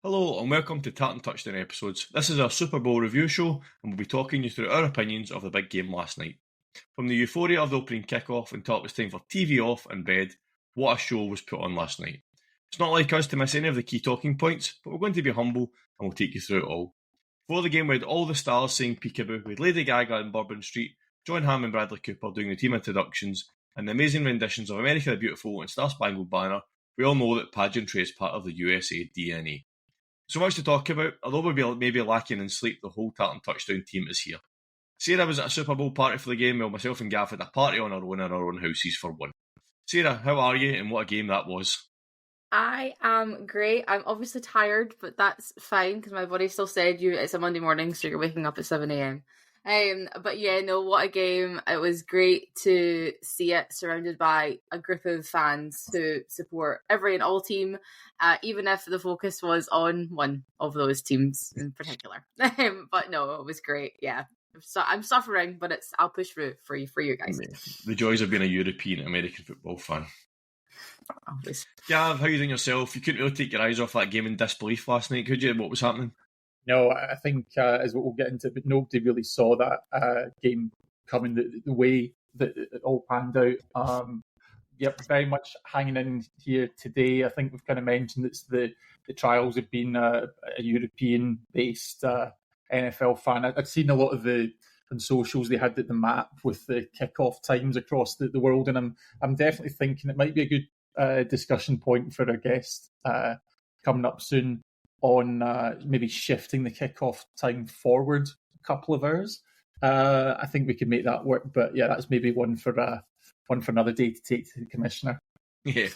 Hello and welcome to Tartan Touchdown episodes. This is our Super Bowl review show and we'll be talking you through our opinions of the big game last night. From the euphoria of the opening kickoff until it was time for TV off and bed, what a show was put on last night. It's not like us to miss any of the key talking points, but we're going to be humble and we'll take you through it all. Before the game we had all the stars saying peekaboo, with Lady Gaga in Bourbon Street, John Hamm and Bradley Cooper doing the team introductions, and the amazing renditions of America the Beautiful and Star Spangled Banner. We all know that pageantry is part of the USA DNA. So much to talk about, although we'll be maybe lacking in sleep, the whole Tartan Touchdown team is here. Sarah was at a Super Bowl party for the game, while myself and Gav had a party on our own in our own houses for one. Sarah, how are you and what a game that was? I am great. I'm obviously tired, but that's fine because my body still said it's a Monday morning, so you're waking up at 7 a.m. But yeah, no, what a game. It was great to see it surrounded by a group of fans who support every and all team, even if the focus was on one of those teams in particular. But no, it was great. Yeah. So I'm suffering, but I'll push through for you guys. The joys of being a European American football fan. Always. Gav, how you doing yourself? You couldn't really take your eyes off that game in disbelief last night, could you? What was happening? No, I think as we'll get into, but nobody really saw that game coming the way that it all panned out. Yep, very much hanging in here today. I think we've kind of mentioned it's the trials have been a European-based NFL fan. I'd seen a lot of on socials they had the map with the kickoff times across the world, and I'm definitely thinking it might be a good discussion point for our guest coming up soon on maybe shifting the kickoff time forward a couple of hours. I think we could make that work, but yeah, that's maybe one for another day to take to the commissioner. Yeah,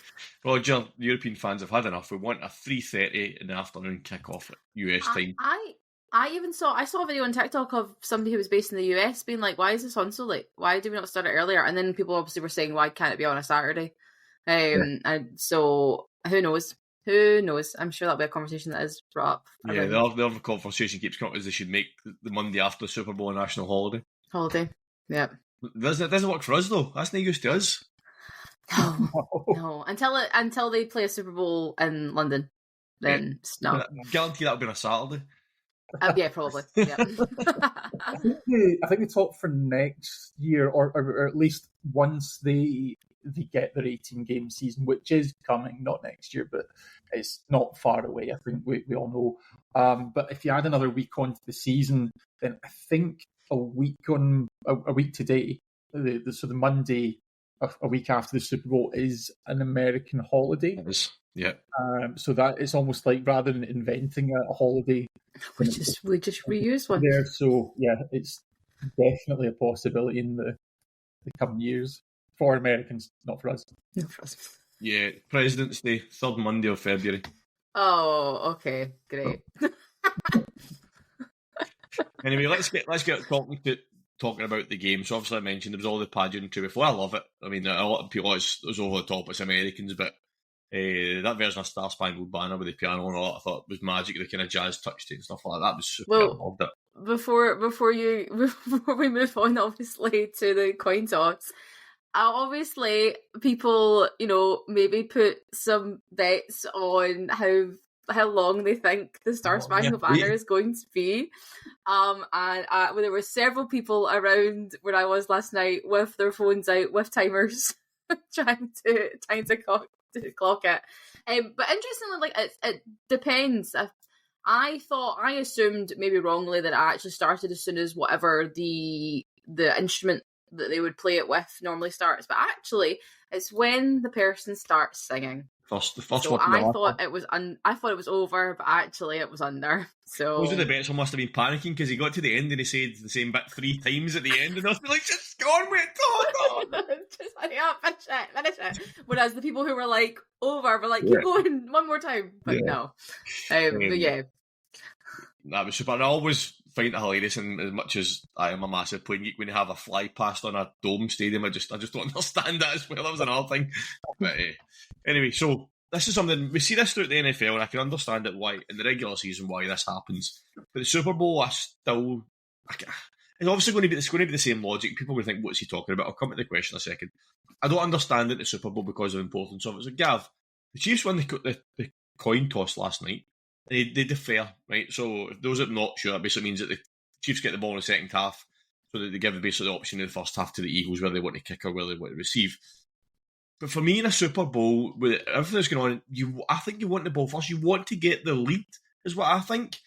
Roger, European fans have had enough. We want a 3:30 in the afternoon kickoff at US time. I saw a video on TikTok of somebody who was based in the US being like, why is this on so late? Why do we not start it earlier? And then people obviously were saying, why can't it be on a Saturday? And so who knows? Who knows? I'm sure that'll be a conversation that is brought up. Yeah, the other conversation keeps coming up is they should make the Monday after the Super Bowl a national holiday. Holiday, yeah. It doesn't work for us though. That's no use to us. No. Until they play a Super Bowl in London, then no. I guarantee that'll be on a Saturday. Yeah, probably. Yeah. I think they talk for next year, or at least once they get their 18-game season, which is coming, not next year, but it's not far away. I think we all know. But if you add another week onto the season, then I think a week today, so the Monday, a week after the Super Bowl, is an American holiday. It is, yeah. So that it's almost like rather than inventing a holiday, we just reuse one there. So yeah, it's definitely a possibility in the coming years for Americans, not for us. Not for us. Yeah, President's Day, 3rd Monday of February. Oh, okay, great. Anyway, let's get talking about the game. So obviously I mentioned there was all the pageantry before. I love it. I mean, a lot of people it's over the top. It's Americans, but that version of Star Spangled Banner with the piano and all that, I thought was magic. The kind of jazz touch to it and stuff like that. That was super. I loved it. Before we move on, obviously, to the coin toss, obviously people, maybe put some bets on how long they think the Star Spangled Banner is going to be. And there were several people around where I was last night with their phones out with timers trying to clock it. But interestingly, it depends. I assumed maybe wrongly that it actually started as soon as whatever the instrument that they would play it with normally starts, but actually it's when the person starts singing. The first so one. I thought it was over, but actually it was under. So those of the bets must have been panicking because he got to the end and he said the same bit 3 times at the end, and I was like, "Just go on, wait, go on." Just hurry up, finish it. Whereas the people who were like over were like, "Keep going, one more time." But no, but yeah, that was super. I always find it hilarious, and as much as I am a massive playing geek, when you have a fly past on a dome stadium, I just don't understand that as well. That was another thing. But anyway, so this is something we see this throughout the NFL, and I can understand it why in the regular season why this happens. But the Super Bowl, it's obviously going to be the same logic. People would think, "What's he talking about?" I'll come to the question in a second. I don't understand it, the Super Bowl, because of the importance of it. So, Gav, the Chiefs won the coin toss last night. They defer, right? So if those that are not sure, that basically means that the Chiefs get the ball in the second half, so that they give basically the option in the first half to the Eagles where they want to kick or where they want to receive. But for me in a Super Bowl, with everything that's going on, I think you want the ball first. You want to get the lead, is what I think.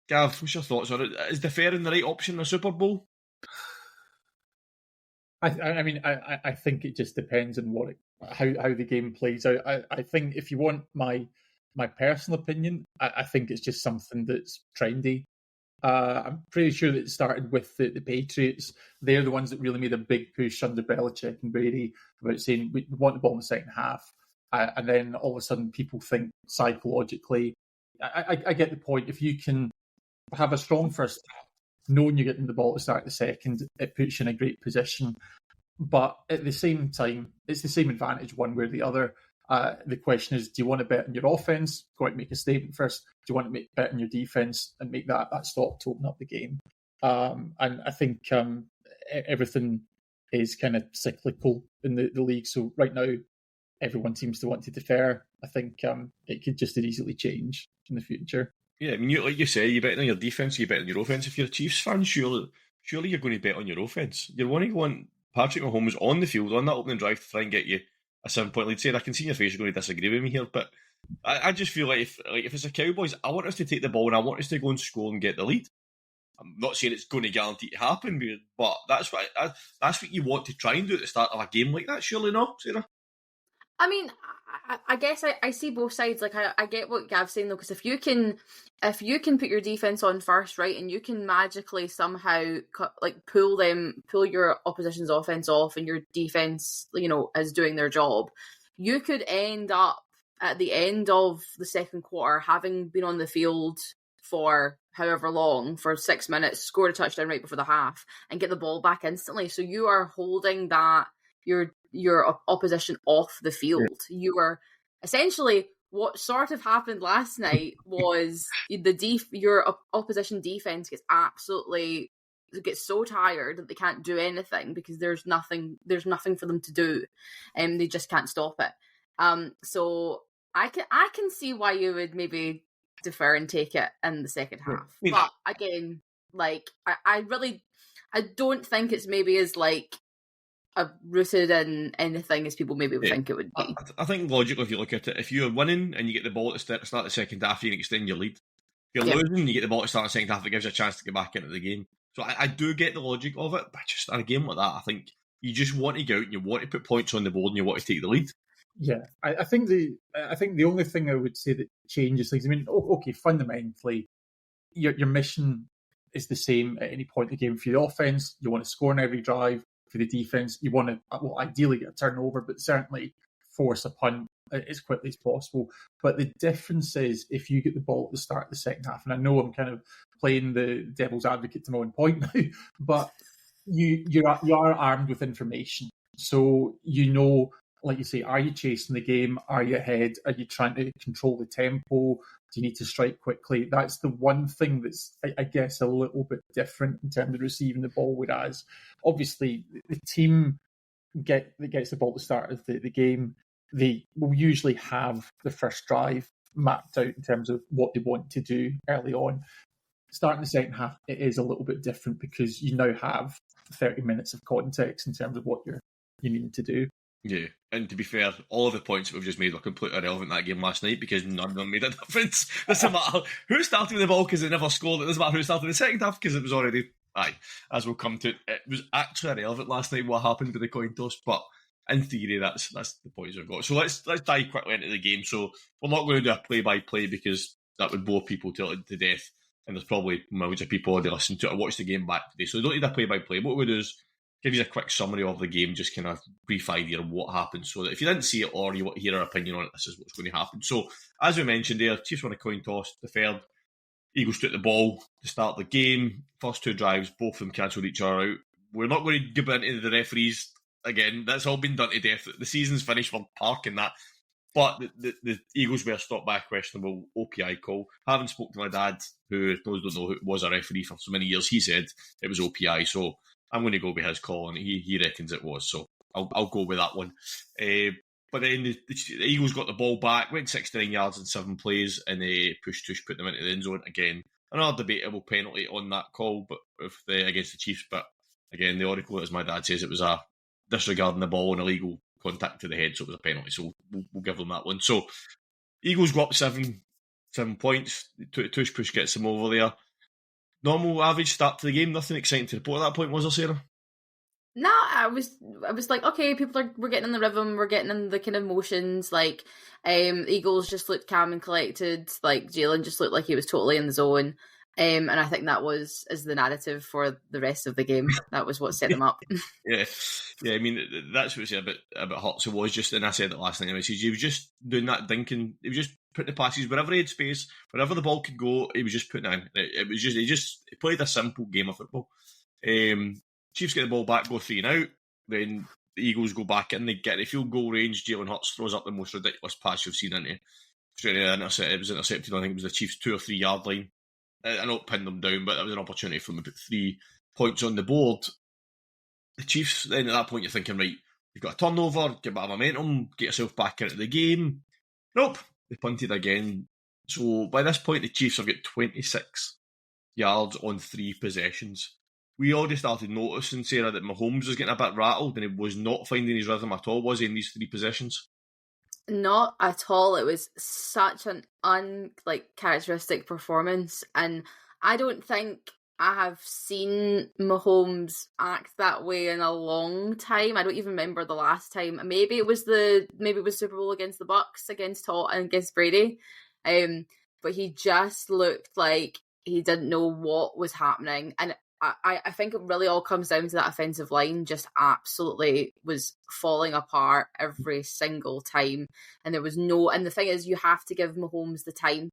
Gav, what's your thoughts on it? Is deferring the right option in a Super Bowl? I think it just depends on how the game plays out. I think if you want my personal opinion, I think it's just something that's trendy. I'm pretty sure that it started with the Patriots. They're the ones that really made a big push under Belichick and Brady about saying we want the ball in the second half. And then all of a sudden people think psychologically. I get the point. If you can have a strong first half, knowing you're getting the ball to start the second, it puts you in a great position. But at the same time, it's the same advantage one way or the other. The question is, do you want to bet on your offense, go out and make a statement first? Do you want to bet on your defense and make that stop to open up the game? And I think everything is kind of cyclical in the league. So right now, everyone seems to want to defer. I think it could just as easily change in the future. Yeah, I mean, like you say, you bet on your defense, you bet on your offense. If you're a Chiefs fan, surely you're going to bet on your offense. You're wanting Patrick Mahomes on the field on that opening drive to try and get you a 7-point lead. Saying I can see in your face you're going to disagree with me here, but I just feel like if it's a Cowboys, I want us to take the ball and I want us to go and score and get the lead. I'm not saying it's going to guarantee to happen, but that's what you want to try and do at the start of a game like that. Surely not, Sarah? I mean, I guess I see both sides. Like I get what Gav's saying though, because if you can put your defense on first, right, and you can magically somehow pull your opposition's offense off, and your defense, is doing their job, you could end up at the end of the second quarter having been on the field for however long, for 6 minutes, scored a touchdown right before the half, and get the ball back instantly. So you are holding that your opposition off the field. Yeah. You are essentially, what sort of happened last night was your opposition defense gets so tired that they can't do anything because there's nothing for them to do, and they just can't stop it. So I can see why you would maybe defer and take it in the second half. Yeah. But again, like I don't think it's maybe as like rooted in anything as people maybe would think it would be. I think logically, if you look at it, if you're winning and you get the ball at the start of the second half, you can extend your lead. If you're losing, you get the ball at the start of the second half, it gives you a chance to get back into the game. So I do get the logic of it, but just in a game like that, I think you just want to go out and you want to put points on the board and you want to take the lead. Yeah, I think the only thing I would say that changes things. I mean, okay, fundamentally, your mission is the same at any point in the game. For the offense, you want to score on every drive. For the defense, you want to, ideally get a turnover, but certainly force a punt as quickly as possible. But the difference is if you get the ball at the start of the second half, and I know I'm kind of playing the devil's advocate to my own point now, but you are armed with information. So like you say, are you chasing the game? Are you ahead? Are you trying to control the tempo? Do you need to strike quickly? That's the one thing that's, I guess, a little bit different in terms of receiving the ball, whereas obviously the team that gets the ball at the start of the game, they will usually have the first drive mapped out in terms of what they want to do early on. Starting the second half, it is a little bit different because you now have 30 minutes of context in terms of what you need to do. Yeah, and to be fair, all of the points that we've just made were completely irrelevant in that game last night because none of them made a difference. It doesn't matter who started with the ball because it never scored. It doesn't matter who started in the second half because it was already, as we'll come to, it was actually irrelevant last night what happened with the coin toss, but in theory, that's the points we've got. So let's dive quickly into the game. So we're not going to do a play-by-play because that would bore people to death, and there's probably millions of people already listening to it or watch the game back today. So we don't need a play-by-play. What we do is give you a quick summary of the game, just kind of brief idea of what happened, so that if you didn't see it or you want to hear our opinion on it, this is what's going to happen. So, as we mentioned there, Chiefs won a coin toss, deferred. Eagles took the ball to start the game. First two drives, both of them cancelled each other out. We're not going to give into the referees again. That's all been done to death. The season's finished. We're parking that. But the Eagles were stopped by a questionable OPI call. Having spoke to my dad, who don't know who was a referee for so many years, he said it was OPI. So I'm going to go with his call, and he reckons it was. So I'll go with that one. But then the Eagles got the ball back, went 69 yards in 7 plays, and they pushed Tush, put them into the end zone again. Another debatable penalty on that call, but against the Chiefs. But again, the oracle, as my dad says, it was a disregarding the ball and illegal contact to the head, so it was a penalty. So we'll give them that one. So Eagles go up 7 points. Tush push gets them over there. Normal average start to the game. Nothing exciting to report at that point, was there, Sarah? No, I was like, okay, we're getting in the rhythm, we're getting in the kind of motions. Like, Eagles just looked calm and collected. Like, Jalen just looked like he was totally in the zone. And I think that was as the narrative for the rest of the game. That was what set them up. Yeah. I mean, that's what's a bit hot. So was just, and I said it last night. He was just doing that thinking. He was just putting the passes wherever he had space, wherever the ball could go. He was just putting it in. It was just he played a simple game of football. Chiefs get the ball back, go 3 and out. Then the Eagles go back in. They get the field goal range. Jalen Hurts throws up the most ridiculous pass you've seen into. Straight intercept. It was intercepted. I think it was the Chiefs' 2 or 3 yard line. I know it pinned them down, but that was an opportunity for them to put 3 points on the board. The Chiefs, then at that point, you're thinking, right, you've got a turnover, get a bit of momentum, get yourself back into the game. Nope, they punted again. So by this point, the Chiefs have got 26 yards on 3 possessions. We already started noticing, Sarah, that Mahomes was getting a bit rattled and he was not finding his rhythm at all, was he, in these 3 possessions? Not at all. It was such an uncharacteristic performance, and I don't think I have seen Mahomes act that way in a long time. I don't even remember the last time. Maybe it was Super Bowl against the Bucks, against Todd and against Brady. But he just looked like he didn't know what was happening, and I think it really all comes down to that offensive line just absolutely was falling apart every single time. And and the thing is, you have to give Mahomes the time,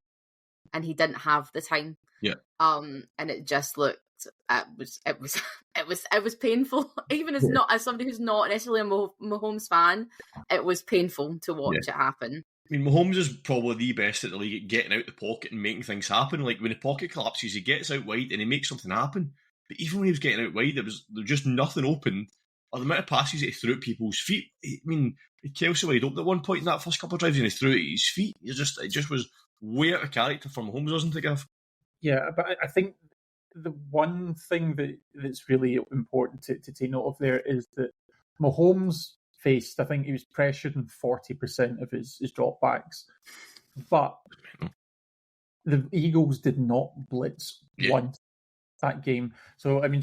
and he didn't have the time. Yeah. And it just looked, it was painful. Even as somebody who's not necessarily a Mahomes fan, it was painful to watch it happen. I mean, Mahomes is probably the best at the league at getting out the pocket and making things happen. Like, when the pocket collapses, he gets out wide and he makes something happen. But even when he was getting out wide, there was just nothing open. Or the amount of passes that he threw at people's feet. I mean, Kelsey wide open at one point in that first couple of drives and he threw it at his feet. It just was way out of character for Mahomes, wasn't it, Gav? Yeah, but I think the one thing that's really important to take note of there is that Mahomes faced, I think he was pressured in 40% of his dropbacks. But the Eagles did not blitz once that game. So, I mean,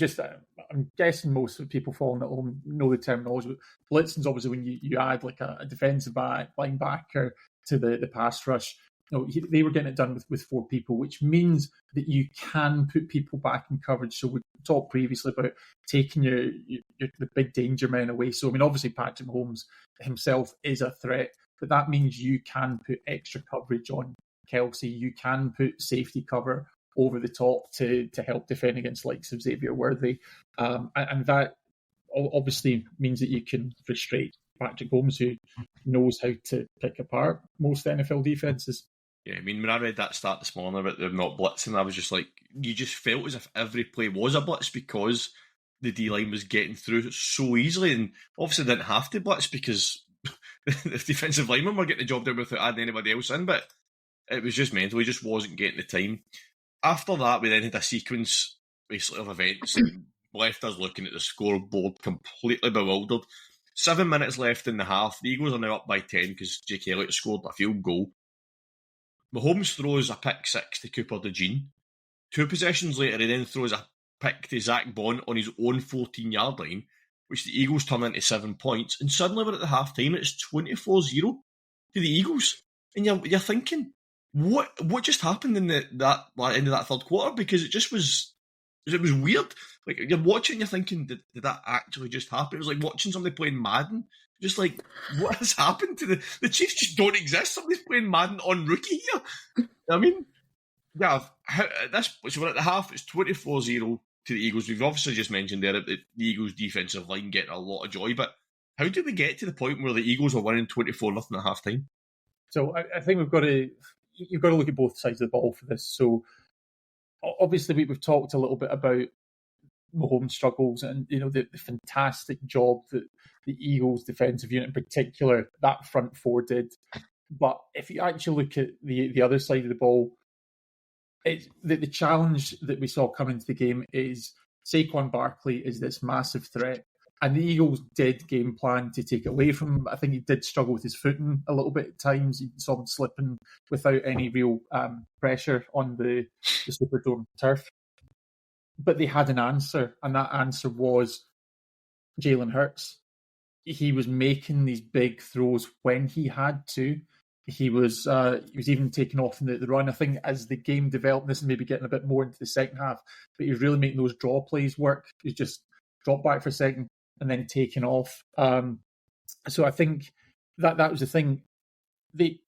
I'm guessing most of the people following at home know the terminology. Blitzing is obviously when you add like a defensive back, linebacker to the pass rush. They were getting it done with 4 people, which means that you can put people back in coverage. So we talked previously about taking the big danger men away. So, I mean, obviously Patrick Mahomes himself is a threat, but that means you can put extra coverage on Kelsey. You can put safety cover over the top to help defend against likes of Xavier Worthy. And that obviously means that you can frustrate Patrick Mahomes, who knows how to pick apart most NFL defenses. Yeah, I mean, when I read that stat this morning about them not blitzing, I was just like, you just felt as if every play was a blitz because the D-line was getting through so easily, and obviously didn't have to blitz because the defensive linemen were getting the job done without adding anybody else in, but it was just mental. He just wasn't getting the time. After that, we then had a sequence, basically, of events that left us looking at the scoreboard completely bewildered. 7 minutes left in the half. The Eagles are now up by 10 because Jake Elliott scored a field goal. Mahomes throws a pick 6 to Cooper DeJean. 2 possessions later, he then throws a pick to Zach Bond on his own 14-yard line, which the Eagles turn into 7 points. And suddenly we're at the half-time, it's 24-0 to the Eagles. And you're thinking, what just happened in the end of that third quarter? Because it was weird. Like, you're watching and you're thinking, did that actually just happen? It was like watching somebody playing Madden. Just like, what has happened to the Chiefs? Just don't exist. Somebody's playing Madden on rookie here. I mean, yeah. So we're at the half. It's 24-0 to the Eagles. We've obviously just mentioned there that the Eagles' defensive line getting a lot of joy. But how did we get to the point where the Eagles are winning 24-0 at half time? So I think you've got to look at both sides of the ball for this. So obviously we've talked a little bit about Mahomes struggles, and the fantastic job that the Eagles' defensive unit in particular, that front four, did. But if you actually look at the other side of the ball, it's the challenge that we saw coming into the game is Saquon Barkley is this massive threat. And the Eagles did game plan to take it away from him. I think he did struggle with his footing a little bit at times. You saw him slipping without any real pressure on the Superdome turf. But they had an answer, and that answer was Jalen Hurts. He was making these big throws when he had to. He was even taking off in the run. I think as the game developed, this is maybe getting a bit more into the second half, but he was really making those draw plays work. He was just drop back for a second and then taking off. So I think that was the thing. The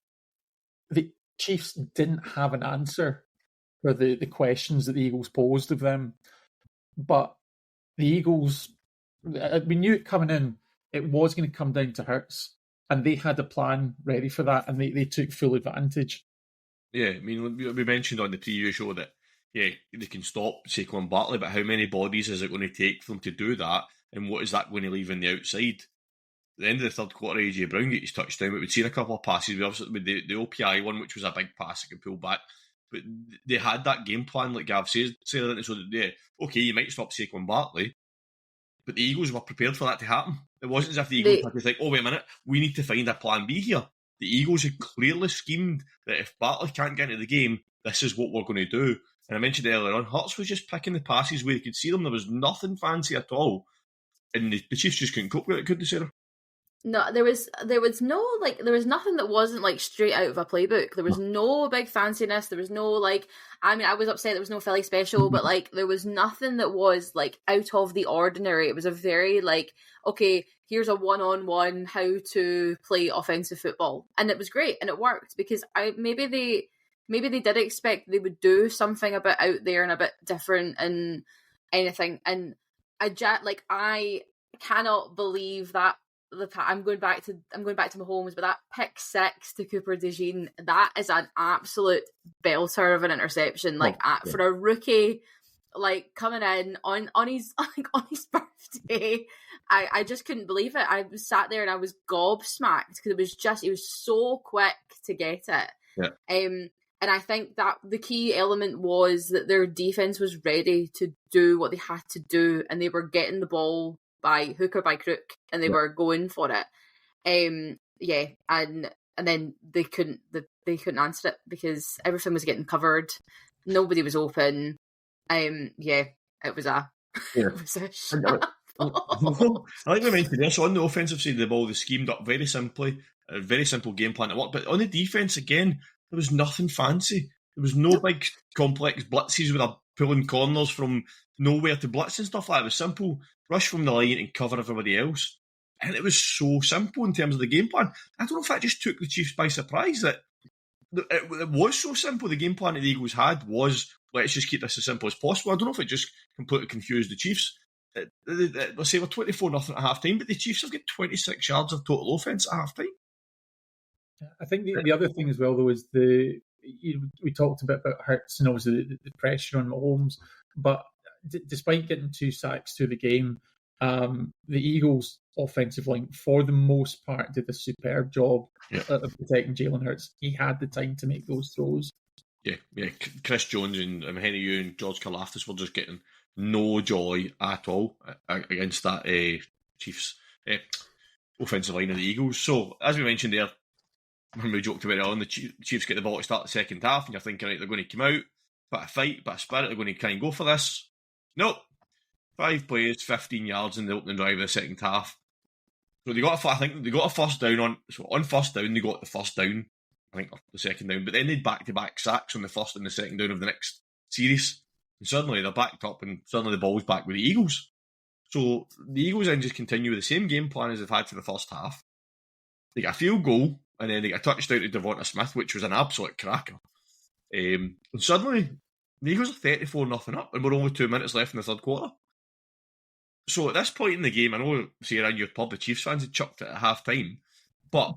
Chiefs didn't have an answer for the questions that the Eagles posed of them. But the Eagles, we knew it coming in, it was going to come down to Hurts. And they had a plan ready for that, and they took full advantage. Yeah, I mean, we mentioned on the preview show that, they can stop Saquon Barkley, but how many bodies is it going to take for them to do that, and what is that going to leave on the outside? At the end of the third quarter, AJ Brown got his touchdown, but we'd seen a couple of passes. We obviously with the OPI one, which was a big pass that could pull back, but they had that game plan, like Gav said, so that you might stop Saquon Barkley, but the Eagles were prepared for that to happen. It wasn't as if the Eagles had to think, oh, wait a minute, we need to find a plan B here. The Eagles had clearly schemed that if Barkley can't get into the game, this is what we're going to do. And I mentioned earlier on, Hurts was just picking the passes where he could see them. There was nothing fancy at all. And the Chiefs just couldn't cope with it, could they, Sarah? No, there was nothing that wasn't straight out of a playbook. There was no big fanciness. There was no I was upset there was no Philly special, but there was nothing that was out of the ordinary. It was a very okay, here's a one-on-one how to play offensive football, and it was great and it worked because maybe they did expect they would do something a bit out there and a bit different and anything. And I cannot believe that. I'm going back to Mahomes, but that pick six to Cooper DeJean, that is an absolute belter of an interception. For a rookie, coming in on his birthday, I just couldn't believe it. I sat there and I was gobsmacked because it was so quick to get it. Yeah. And I think that the key element was that their defense was ready to do what they had to do, and they were getting the ball by hook or by crook, and they were going for it. And then they couldn't answer it because everything was getting covered, nobody was open. It was a shambles. I think we mentioned this on the offensive side of the ball. They schemed up very simply, a very simple game plan to work. But on the defense, again, there was nothing fancy. There was no big complex blitzes with a pulling corners from nowhere to blitz and stuff like that. It was simple. Rush from the line and cover everybody else. And it was so simple in terms of the game plan. I don't know if that just took the Chiefs by surprise that it was so simple. The game plan that the Eagles had was, let's just keep this as simple as possible. I don't know if it just completely confused the Chiefs. Let's say we're 24-0 at half time, but the Chiefs have got 26 yards of total offence at half time. I think the other thing as well, though, is we talked a bit about Hurts and obviously the pressure on Mahomes, but despite getting 2 sacks through the game, the Eagles' offensive line, for the most part, did a superb job of protecting Jalen Hurts. He had the time to make those throws. Yeah. Chris Jones and Henry Yu and George Karlaftis were just getting no joy at all against that Chiefs offensive line of the Eagles. So, as we mentioned there, when we joked about it on, the Chiefs get the ball to start the second half, and you're thinking, right, they're going to come out, bit of fight, bit of spirit, they're going to try and go for this. Nope. 5 plays, 15 yards in the opening drive of the second half. So they got a first down on first down, they got the first down, I think, the second down, but then they had back-to-back sacks on the first and the second down of the next series. And suddenly they're backed up, and suddenly the ball's back with the Eagles. So the Eagles then just continue with the same game plan as they've had for the first half. They get a field goal, and then they get a touchdown to Devonta Smith, which was an absolute cracker. And suddenly, the Eagles are 34-0 up, and we're only 2 minutes left in the third quarter. So at this point in the game, I know, Sarah, and your pub, the Chiefs fans had chucked it at half time, but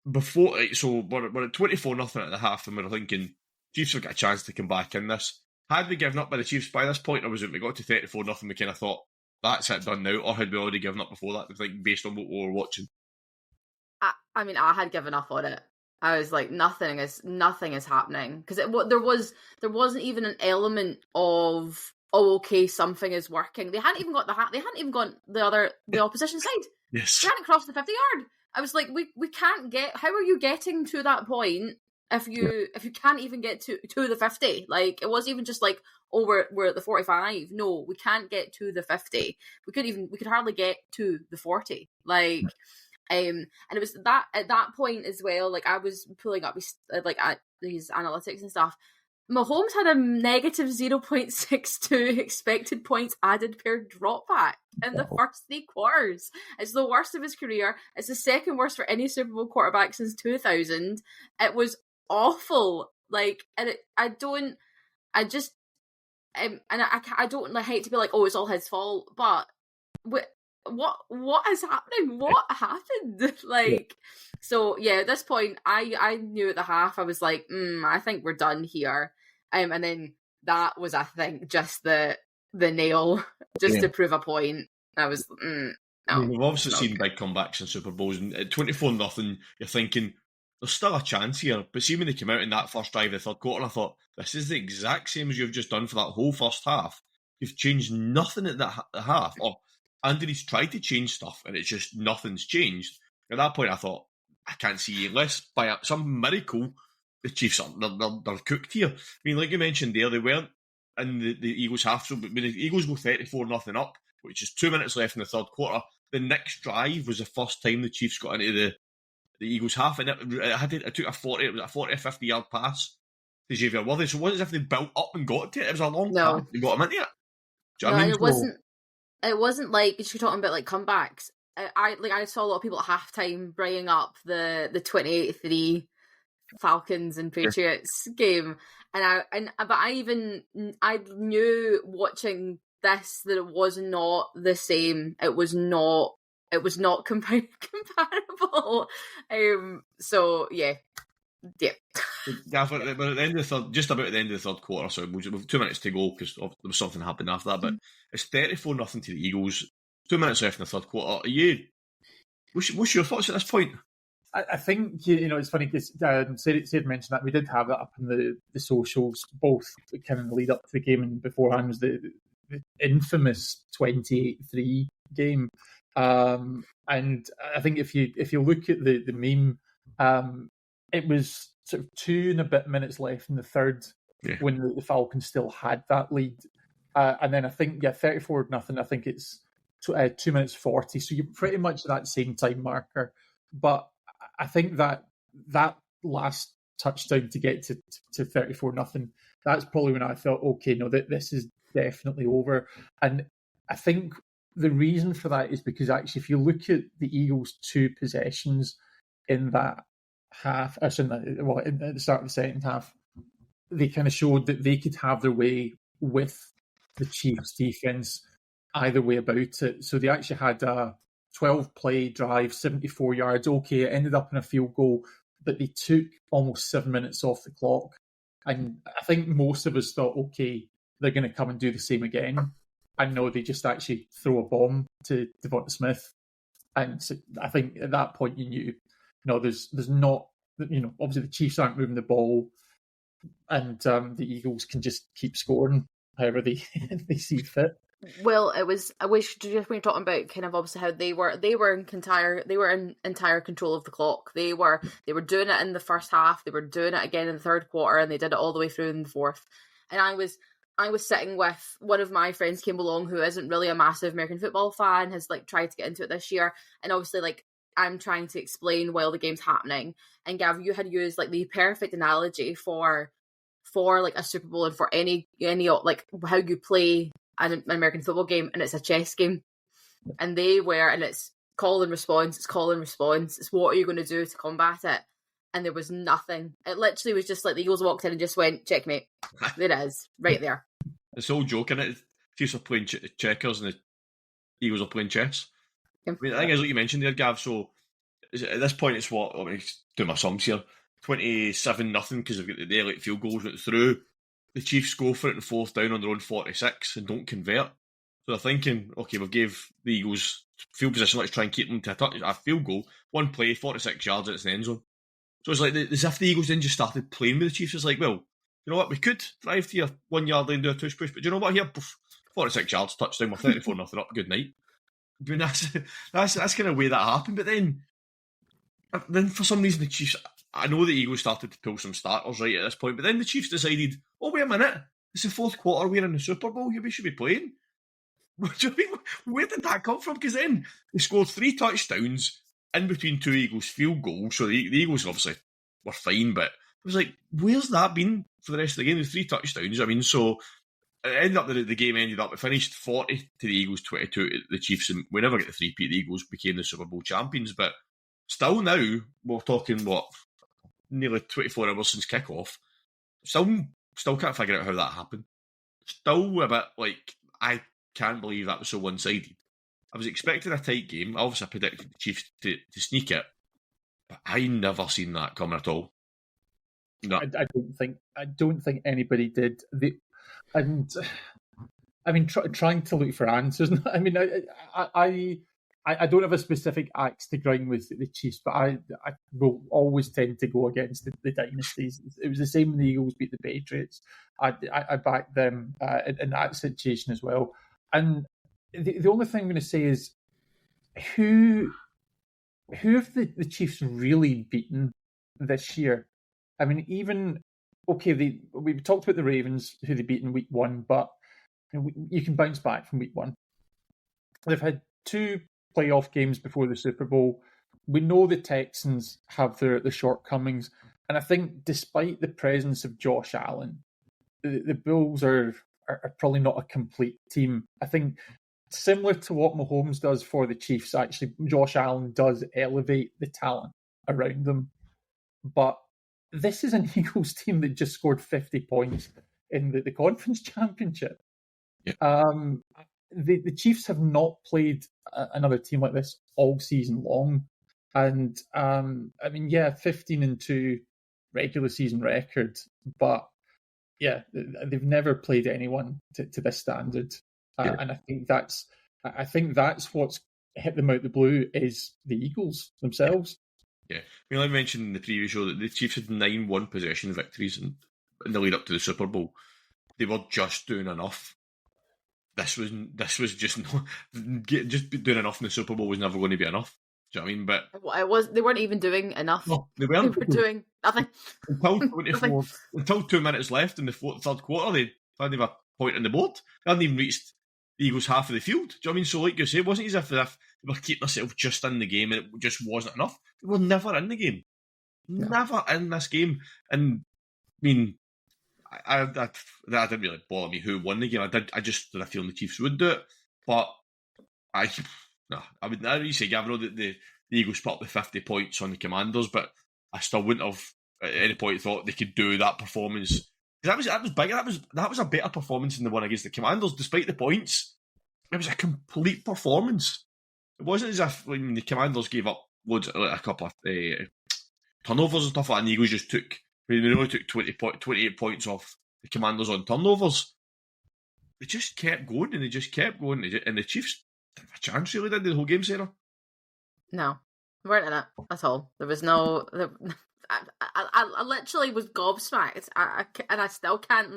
before, so we're at 24-0 at the half, and we're thinking, Chiefs have got a chance to come back in this. had we given up by the Chiefs by this point, or was it we got to 34-0, we kind of thought, that's it, done now, or had we already given up before that, like, based on what we were watching? I mean, I had given up on it. I was like, nothing is happening, because there wasn't even an element of, oh, okay, something is working. They hadn't even got the opposition side. Yes, they hadn't crossed the 50-yard. I was like, we can't get. How are you getting to that point if you can't even get to the 50? Like, it wasn't even just like, oh, we're at the 45. No, we can't get to the 50. We could hardly get to the 40. Like. And it was that at that point as well, like I was pulling up these analytics and stuff. Mahomes had a negative 0.62 expected points added per dropback in the first 3 quarters. It's the worst of his career. It's the second worst for any Super Bowl quarterback since 2000. It was awful. Like, and I don't hate to be like, oh, it's all his fault, but what is happening? What happened? Like, so yeah, at this point, I knew at the half, I was like, I think we're done here. And then that was, I think, just the nail, just to prove a point. I was, no. I mean, we've obviously seen big comebacks in Super Bowls, and at 24-0, you're thinking, there's still a chance here. But see, when they came out in that first drive of the third quarter, I thought, this is the exact same as you've just done for that whole first half. You've changed nothing at the half. Or Anthony's tried to change stuff, and it's just nothing's changed. At that point, I thought, I can't see, unless by some miracle, the Chiefs they're cooked here. I mean, like you mentioned there, they weren't in the Eagles' half. So when the Eagles go 34-0 up, which is 2 minutes left in the third quarter, the next drive was the first time the Chiefs got into the Eagles' half, and it took a 40 or 50-yard pass to Xavier Worthy. So it wasn't as if they built up and got to it. It was a long pass. They got him into it. Do you know what I mean? It wasn't like you're talking about like comebacks. I saw a lot of people at halftime bringing up the 28-3 Falcons and Patriots game, but I knew watching this that it was not the same. It was not comparable. So yeah. Yeah, but at the end of the third, just about at the end of the third quarter, so we've 2 minutes to go because there was something happened after that. But it's 34-0 to the Eagles. 2 minutes left in the third quarter. What's your thoughts at this point? I think it's funny because Sid mentioned that we did have that up in the socials, both kind of in the lead up to the game and beforehand was the infamous 28-3 game. And I think if you look at the meme. It was sort of 2 and a bit minutes left in the third when the Falcons still had that lead. And then I think, 34-0, I think it's 2 minutes 40. So you're pretty much at that same time marker. But I think that last touchdown to get to 34-0, that's probably when I felt, okay, no, this is definitely over. And I think the reason for that is because actually, if you look at the Eagles' 2 possessions in that half, at the start of the second half, they kind of showed that they could have their way with the Chiefs' defense either way about it. So they actually had a 12-play drive, 74 yards. Okay, it ended up in a field goal, but they took almost 7 minutes off the clock. And I think most of us thought, okay, they're going to come and do the same again. And no, they just actually throw a bomb to Devonta Smith. And so I think at that point you knew, there's not, obviously the Chiefs aren't moving the ball, and the Eagles can just keep scoring however they see fit. Well, I wish when you're talking about kind of obviously how they were in entire control of the clock. They were doing it in the first half. They were doing it again in the third quarter, and they did it all the way through in the fourth. And I was sitting with one of my friends came along who isn't really a massive American football fan, has like tried to get into it this year, and obviously like I'm trying to explain while the game's happening. And Gav, you had used like the perfect analogy for like a Super Bowl and for any like how you play an American football game, and it's a chess game. And it's call and response, it's what are you going to do to combat it? And there was nothing. It literally was just like the Eagles walked in and just went, checkmate. There it is, right there. It's all joking. The Chiefs are playing checkers and the Eagles are playing chess. I mean, I think as what you mentioned there, Gav, so at this point it's do my sums here, 27-0 because they've got the late field goals went through. the Chiefs go for it in fourth down on their own 46 and don't convert. So they're thinking, okay, we've gave the Eagles field position, let's try and keep them to a field goal. One play, 46 yards, and it's the end zone. So it's like as if the Eagles then just started playing with the Chiefs. It's like, well, you know what, we could drive to your 1 yard line, do a tush push, but do you know what, here, 46 yards, touchdown, we're 34-0 up, good night. I mean, that's kind of the way that happened. But then for some reason the Chiefs, I know the Eagles started to pull some starters right at this point, but then the Chiefs decided, oh, wait a minute, it's the fourth quarter, we're in the Super Bowl, we should be playing. What do you mean? Where did that come from? Because then they scored 3 touchdowns in between 2 Eagles field goals, so the Eagles obviously were fine, but it was like, where's that been for the rest of the game? There's 3 touchdowns, I mean, so it ended up, the game ended up, it finished 40 to the Eagles, 22 to the Chiefs, and we never get the 3-peat. The Eagles became the Super Bowl champions, but still now, we're talking, nearly 24 hours since kickoff, still can't figure out how that happened. Still a bit like, I can't believe that was so one-sided. I was expecting a tight game. Obviously, I predicted the Chiefs to sneak it, but I never seen that coming at all. No, I don't think anybody did. Trying to look for answers. I mean, I don't have a specific axe to grind with the Chiefs, but I will always tend to go against the dynasties. It was the same when the Eagles beat the Patriots. I backed them in that situation as well. And the only thing I'm going to say is, who have the Chiefs really beaten this year? I mean, we talked about the Ravens, who they beat in week 1, but you can bounce back from week 1. They've had 2 playoff games before the Super Bowl. We know the Texans have their shortcomings, and I think despite the presence of Josh Allen, the Bills are probably not a complete team. I think similar to what Mahomes does for the Chiefs, actually, Josh Allen does elevate the talent around them. But this is an Eagles team that just scored 50 points in the conference championship. Yeah. The Chiefs have not played another team like this all season long. And, 15-2 regular season record. But, yeah, they've never played anyone to this standard. Yeah. And I think that's what's hit them out the blue is the Eagles themselves. Yeah. I mean, I mentioned in the previous show that the Chiefs had 9 one-possession victories in the lead up to the Super Bowl. They were just doing enough. This was just doing enough in the Super Bowl was never going to be enough. Do you know what I mean? But they weren't even doing enough. No, they weren't. They were doing nothing. Until 2 minutes left in the third quarter, they didn't have a point on the board. They hadn't even reached the Eagles' half of the field. Do you know what I mean? So, like you say, it wasn't as if they were keeping themselves just in the game and it just wasn't enough. They were never in the game. Yeah. Never in this game. And, I mean, that didn't really bother me who won the game. I just had a feeling the Chiefs would do it. But I would really say, Gavin, that the Eagles put up the 50 points on the Commanders, but I still wouldn't have at any point thought they could do that performance. That was bigger. That was a better performance than the one against the Commanders, despite the points. It was a complete performance. It wasn't as if when the Commanders gave up a couple of turnovers and stuff like that, and the Eagles just took. They only took 28 points off the Commanders on turnovers. They just kept going, and and the Chiefs didn't have a chance, really, did they, the whole game, Sarah? No, we weren't in it at all. There was no... I literally was gobsmacked, and I still can't,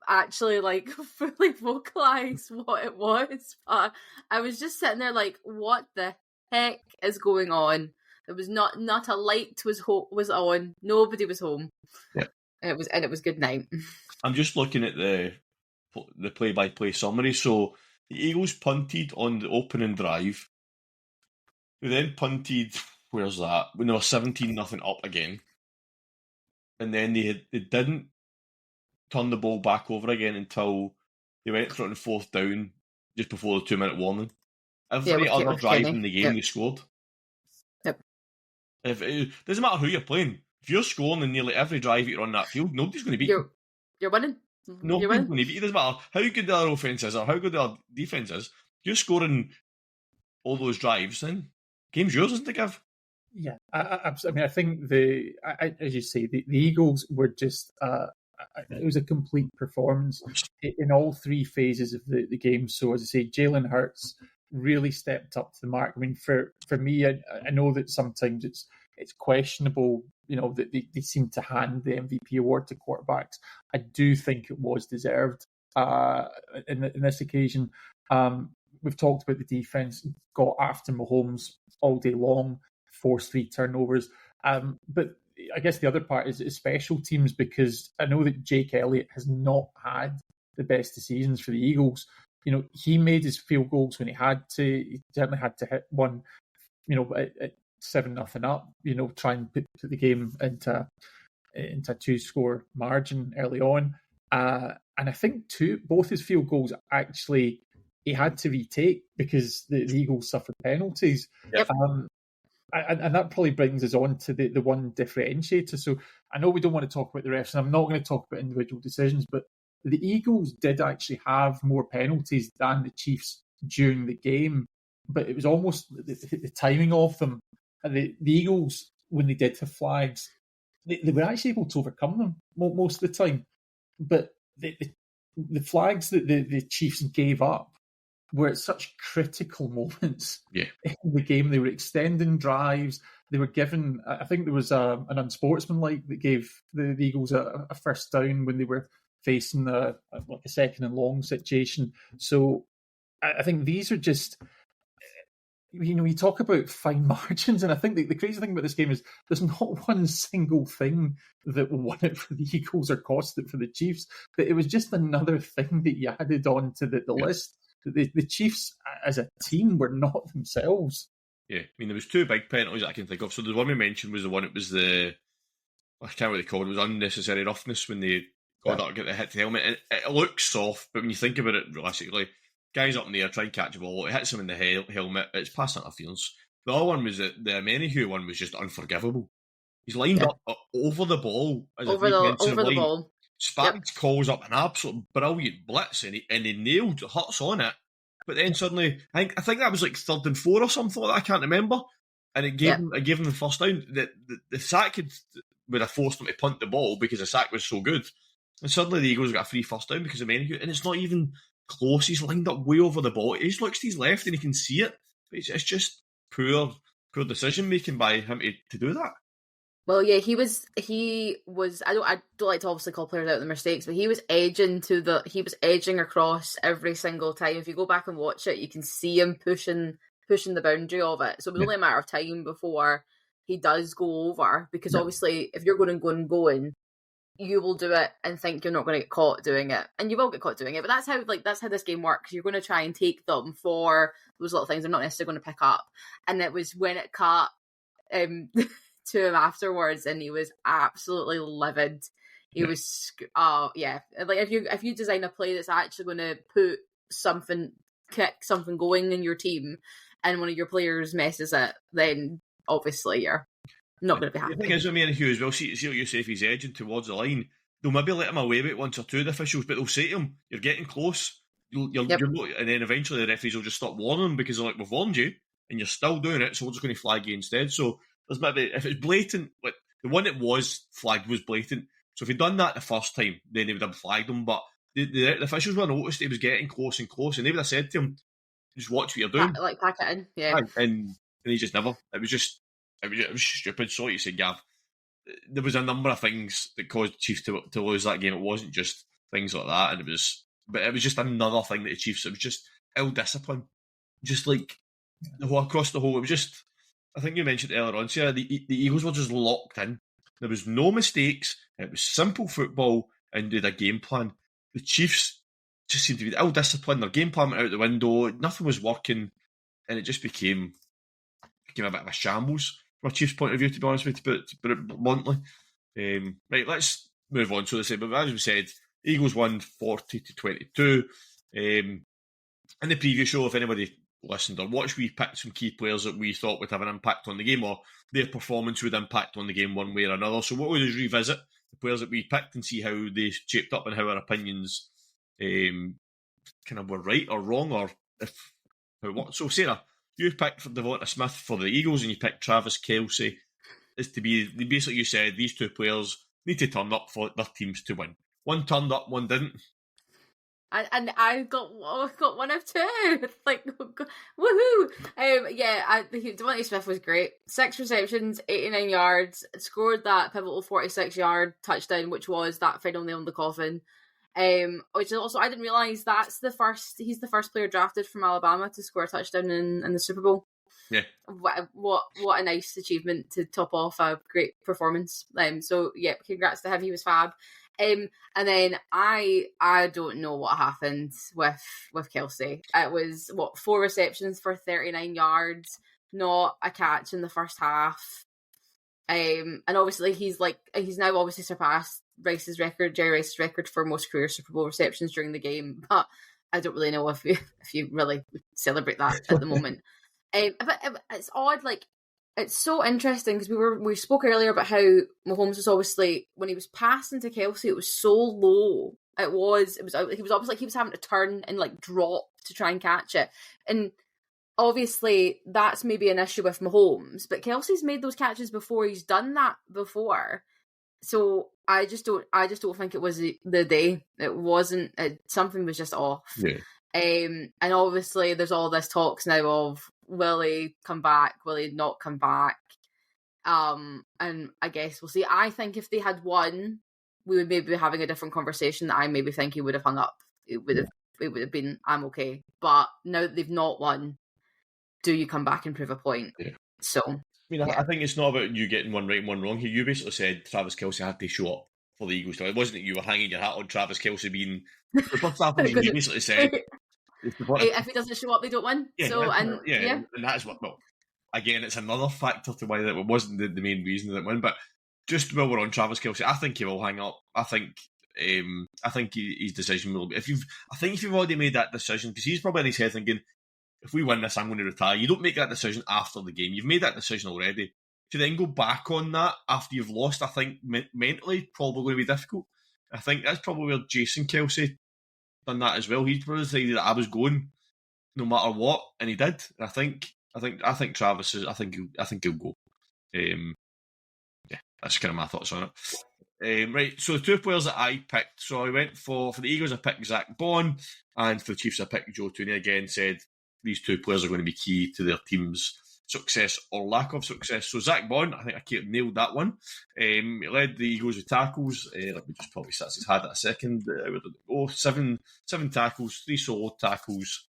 actually, fully vocalise what it was. But I was just sitting there what the heck is going on? There was not a light was on. Nobody was home. Yeah, and it was good night. I'm just looking at the play-by-play summary. So the Eagles punted on the opening drive. They then punted. Where's that? When they were 17-0 up again, and then they didn't turn the ball back over again until they went for it on fourth down just before the 2-minute warning. Every other drive in the game, they scored. Yep. It doesn't matter who you're playing. If you're scoring in nearly every drive you're on that field, nobody's going to beat you. You're winning. Nobody's going to beat you. It doesn't matter how good their offense is or how good their defense is. If you're scoring all those drives, then game's yours, isn't it, Gav? Yeah, I think as you say, the Eagles were just a it was a complete performance in all three phases of the game. So, as I say, Jalen Hurts really stepped up to the mark. I mean, for me, I know that sometimes it's questionable, that they seem to hand the MVP award to quarterbacks. I do think it was deserved in this occasion. We've talked about the defense, got after Mahomes all day long, forced 3 turnovers. But I guess the other part is special teams, because I know that Jake Elliott has not had the best of seasons for the Eagles. He made his field goals when he had to. He certainly had to hit one, at 7-0 up, try and put the game into a 2-score margin early on. And I think both his field goals actually he had to retake because the Eagles suffered penalties. Yep. And that probably brings us on to the one differentiator. So I know we don't want to talk about the refs, and I'm not going to talk about individual decisions, but the Eagles did actually have more penalties than the Chiefs during the game, but it was almost the timing of them. And the Eagles, when they did have flags, they were actually able to overcome them most of the time. But the flags that the Chiefs gave up were at such critical moments in the game. They were extending drives. They were given, I think there was an unsportsmanlike that gave the Eagles a first down when they were facing a 2nd and long situation. So I think these are just, you talk about fine margins, and I think the crazy thing about this game is there's not one single thing that won it for the Eagles or cost it for the Chiefs, but it was just another thing that you added on to the list. The Chiefs as a team were not themselves. Yeah, I mean, there was 2 big penalties that I can think of. So the one we mentioned was the one, it was I can't remember what they called it, it was unnecessary roughness when they got up to get the hit to the helmet. And it looks soft, but when you think about it realistically, guy's up in the air, trying to catch a ball, it hits him in the helmet, it's pass interference. The other one was the Menahue one was just unforgivable. He's lined up over the ball as a defensive line. The ball. Spags calls up an absolute brilliant blitz, and he nailed Hurts on it. But then suddenly, I think that was like 3rd and 4 or something like that, I can't remember. And it gave him the first down. The sack would have forced him to punt the ball because the sack was so good. And suddenly the Eagles got a free first down because of Menahue, and it's not even close. He's lined up way over the ball. He just looks to his left and he can see it. But it's just poor decision making by him to do that. Well, yeah, he was. I don't like to obviously call players out their mistakes, but he was edging across every single time. If you go back and watch it, you can see him pushing the boundary of it. So it was only a matter of time before he does go over, because obviously if you're going, you will do it and think you're not going to get caught doing it, and you will get caught doing it. But that's how this game works. You're going to try and take them for those little things they're not necessarily going to pick up. And it was when it cut to him afterwards, and he was absolutely livid. He was, like if you design a play that's actually going to kick something going in your team, and one of your players messes it, then obviously you're not going to be happy. The thing is with Menahue as well, see what you say, if he's edging towards the line, they'll maybe let him away with it once or two, the officials, but they'll say to him, you're getting close, you're not, and then eventually the referees will just stop warning him because they're like, we've warned you, and you're still doing it, so we're just going to flag you instead. So there's maybe, if it's blatant, like the one that was flagged was blatant, so if he'd done that the first time, then they would have flagged him, but the officials were noticed he was getting close and close, and they would have said to him, just watch what you're doing. Pack it in, yeah. And he just never. It was stupid. So what you said, Gav, there was a number of things that caused the Chiefs to lose that game. It wasn't just things like that, and it was just another thing that the Chiefs, it was just ill discipline, just like across the whole. It was just, I think you mentioned earlier on, Sarah, the Eagles were just locked in. There was no mistakes. It was simple football, and did a game plan. The Chiefs just seemed to be ill disciplined. Their game plan went out the window. Nothing was working, and it just became a bit of a shambles from a Chiefs' point of view, to be honest with you, to put it bluntly. Right, let's move on. So but as we said, Eagles won 40-22. In the previous show, if anybody listened or watched, we picked some key players that we thought would have an impact on the game, or their performance would impact on the game one way or another. So what we'll do is revisit the players that we picked and see how they shaped up and how our opinions kind of were right or wrong, or what. So Sarah, you picked Devonta Smith for the Eagles, and you picked Travis Kelce. Is to be basically, you said these two players need to turn up for their teams to win. One turned up, one didn't. And I got one of two. Like, woohoo! Devontae Smith was great. 6 receptions, 89 yards, scored that pivotal 46-yard touchdown, which was that final nail in the coffin. Which is also, I didn't realise he's the first player drafted from Alabama to score a touchdown in the Super Bowl. Yeah. What a nice achievement to top off a great performance. So yeah, congrats to him. He was fab. And then I don't know what happened with Kelsey. It was 4 receptions for 39 yards, not a catch in the first half. And obviously he's now obviously surpassed Jerry Rice's record for most career Super Bowl receptions during the game. But I don't really know if you really celebrate that at the moment. But it's odd, like, it's so interesting because we spoke earlier about how Mahomes was obviously, when he was passing to Kelsey, it was so low. He was almost like he was having to turn and like drop to try and catch it. And obviously that's maybe an issue with Mahomes, but Kelsey's made those catches before. He's done that before. So I just don't think it was the day. It wasn't. Something was just off. Yeah. And obviously there's all this talks now of, will he come back? Will he not come back? And I guess we'll see. I think if they had won, we would maybe be having a different conversation that I maybe think he would have hung up. It would have been, I'm okay. But now that they've not won, do you come back and prove a point? Yeah. So, I mean, I think it's not about you getting one right and one wrong here. You basically said Travis Kelce had to show up for the Eagles. It wasn't that you were hanging your hat on Travis Kelce being the first half. You basically said, if he doesn't show up, they don't win. Yeah, so and that's what. Well, again, it's another factor to why that it wasn't the main reason that it won. But just while we're on Travis Kelce, I think he will hang up. I think his decision will be. If you've already made that decision, because he's probably in his head thinking, if we win this, I'm going to retire. You don't make that decision after the game. You've made that decision already. To then go back on that after you've lost, I think mentally probably going to be difficult. I think that's probably where Jason Kelce done that as well. He probably decided that I was going no matter what, and he did. And I think Travis is. I think he'll go. Yeah, that's kind of my thoughts on it. Right, so the 2 players that I picked. So I went for the Eagles. I picked Zach Bond, and for the Chiefs, I picked Joe Tooney. Again, said these 2 players are going to be key to their team's success or lack of success. So Zach Bond, I think I nailed that one. He led the Eagles with tackles. Let me just probably sit his head at a second. 7 tackles, 3 solo tackles,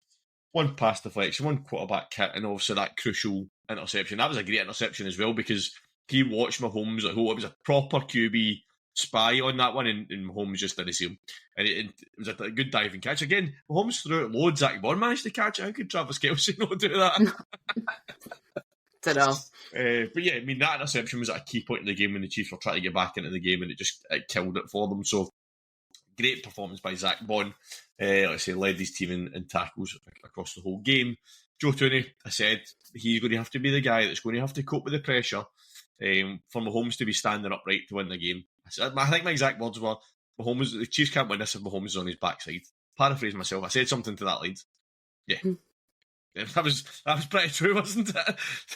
1 pass deflection, 1 quarterback hit, and obviously that crucial interception. That was a great interception as well, because he watched Mahomes. It was a proper QB spy on that one, and Mahomes just didn't see him. And it was a good diving catch. Again, Mahomes threw it loads. Zach Bond managed to catch it. How could Travis Kelce not do that? Don't know. But yeah, I mean, that interception was at a key point in the game when the Chiefs were trying to get back into the game, and it killed it for them. So great performance by Zach Bond. Like I say, led his team in tackles across the whole game. Joe Tooney, I said, he's going to have to be the guy that's going to have to cope with the pressure for Mahomes to be standing upright to win the game. I think my exact words were, the Chiefs can't win this if Mahomes is on his backside. Paraphrase myself, I said something to that lead. Yeah. That was pretty true, wasn't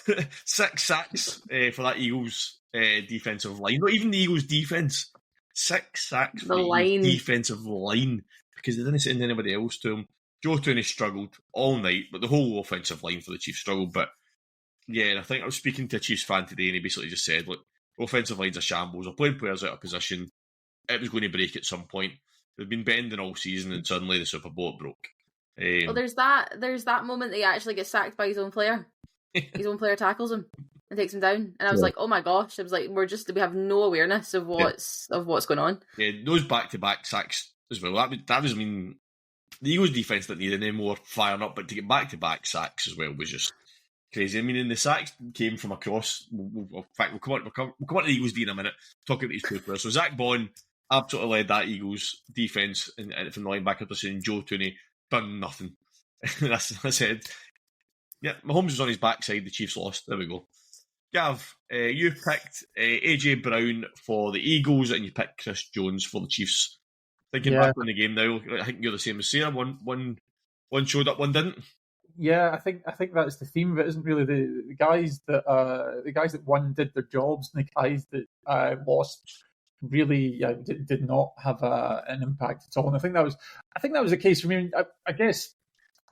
it? 6 sacks for that Eagles defensive line. Not even the Eagles defense. 6 sacks for the Eagles defensive line, because they didn't send anybody else to him. Joe Tooney struggled all night, but the whole offensive line for the Chiefs struggled. But yeah, and I think I was speaking to a Chiefs fan today, and he basically just said, look, offensive line's a shambles. They're playing players out of position. It was going to break at some point. They've been bending all season, and suddenly the Super Bowl broke. Well, there's that moment that he actually gets sacked by his own player. His own player tackles him and takes him down, and I was like, "Oh my gosh!" I was like, we have no awareness of what's going on. Yeah, those back-to-back sacks as well. That was I mean, the Eagles' defense didn't need any more firing up, but to get back-to-back sacks as well was just crazy. I mean, and the sacks came from across. In fact, we'll come on to the Eagles' D in a minute. Talking about these 2 players. So Zach Bond absolutely led that Eagles defense and from the linebacker position. Joe Tooney done nothing. I said, yeah, Mahomes was on his backside. The Chiefs lost. There we go. Gav, you picked AJ Brown for the Eagles, and you picked Chris Jones for the Chiefs. Thinking back on the game now, I think you're the same as Sarah. One showed up, one didn't. Yeah, I think that's the theme of it, isn't really the guys that won did their jobs, and the guys that lost really did not have an impact at all. And I think that was the case for me. I guess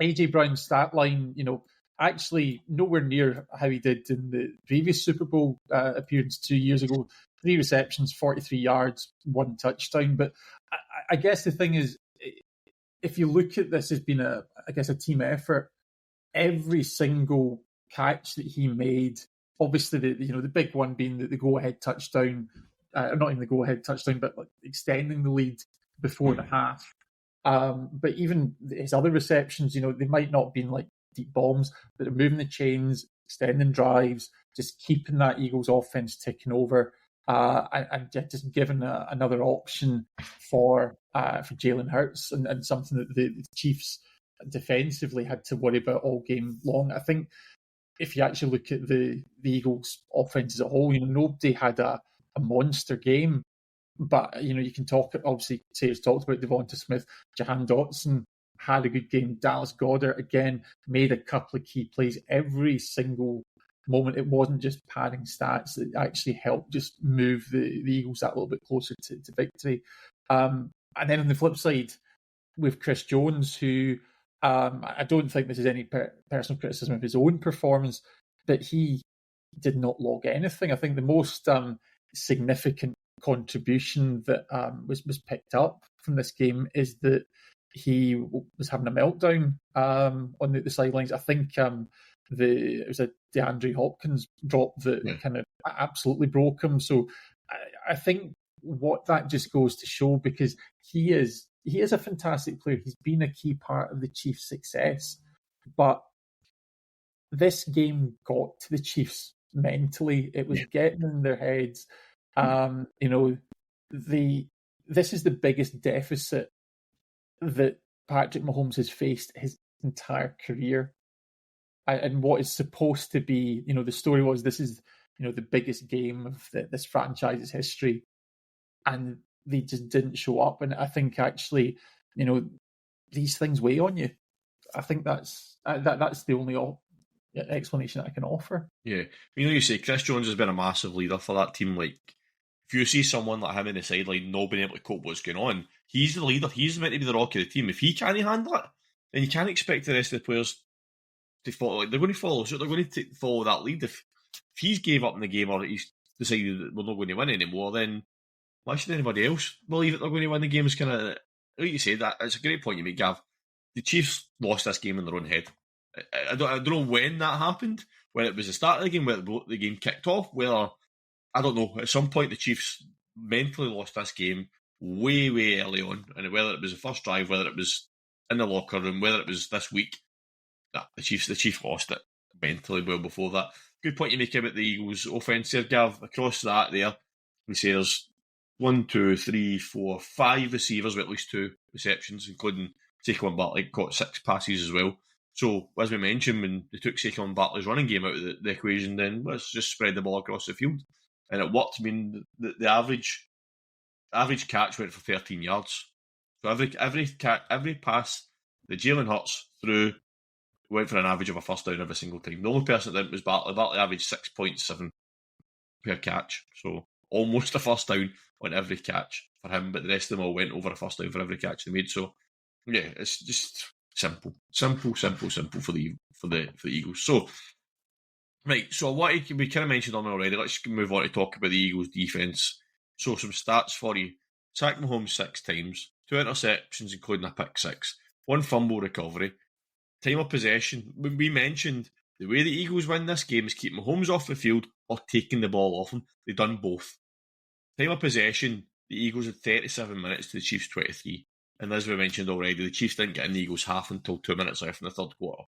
AJ Brown's stat line, actually nowhere near how he did in the previous Super Bowl appearance 2 years ago. 3 receptions, 43 yards, 1 touchdown. But I guess the thing is, if you look at this as being a team effort, every single catch that he made, obviously the big one being the go-ahead touchdown, not even the go-ahead touchdown, but like extending the lead before the half. But even his other receptions, they might not have been like deep bombs, but they're moving the chains, extending drives, just keeping that Eagles offense ticking over, and just giving another option for Jalen Hurts, and something that the Chiefs defensively had to worry about all game long. I think if you actually look at the Eagles offense as a whole, nobody had a monster game. But, you can talk, obviously, Sayers talked about Devonta Smith. Jahan Dotson had a good game. Dallas Goedert, again, made a couple of key plays every single moment. It wasn't just padding stats. It actually helped just move the Eagles that little bit closer to victory. And then on the flip side, with Chris Jones, who I don't think this is any personal criticism of his own performance, but he did not log anything. I think the most significant contribution that was picked up from this game is that he was having a meltdown on the sidelines. I think it was a DeAndre Hopkins drop that kind of absolutely broke him. So I think what that just goes to show, because he is a fantastic player. He's been a key part of the Chiefs' success, but this game got to the Chiefs mentally. It was getting in their heads. This is the biggest deficit that Patrick Mahomes has faced his entire career. And what is supposed to be, the story was, this is, the biggest game of this franchise's history. And they just didn't show up. And I think actually, these things weigh on you. I think that's the only explanation that I can offer. Yeah. You say Chris Jones has been a massive leader for that team. Like, if you see someone like him in the sideline not being able to cope with what's going on, he's the leader. He's meant to be the rock of the team. If he can't handle it, then you can't expect the rest of the players to follow. Like, they're going to follow. So they're going to follow that lead. If he's gave up in the game, or he's decided that we're not going to win anymore, then why should anybody else believe that they're going to win the game? Is kind of, like you say, that it's a great point you make, Gav. The Chiefs lost this game in their own head. I don't know when that happened, whether it was the start of the game, whether the game kicked off, whether, I don't know, at some point the Chiefs mentally lost this game way, way early on, and whether it was the first drive, whether it was in the locker room, whether it was this week, the Chiefs lost it mentally well before that. Good point you make about the Eagles' offence there, Gav. Across that there, we say there's 1, 2, 3, 4, 5 receivers with at least 2 receptions, including Saquon Barkley caught 6 passes as well. So, as we mentioned, when they took Saquon Barkley's running game out of the equation, then let's just spread the ball across the field. And it worked. I mean, the average catch went for 13 yards. So every pass that Jalen Hurts threw went for an average of a first down every single time. The only person that didn't was Barkley. Barkley averaged 6.7 per catch. So almost a first down on every catch for him, but the rest of them all went over a first down for every catch they made. So yeah, it's just simple for the Eagles. So right, so we kind of mentioned on already. Let's move on to talk about the Eagles' defense. So some stats for you: sacked Mahomes 6 times, 2 interceptions, including a pick 6, 1 fumble recovery, time of possession. When we mentioned the way the Eagles win this game is keep Mahomes off the field or taking the ball off him. They've done both. Time of possession: the Eagles had 37 minutes to the Chiefs 23. And as we mentioned already, the Chiefs didn't get in the Eagles' half until 2 minutes left in the third quarter.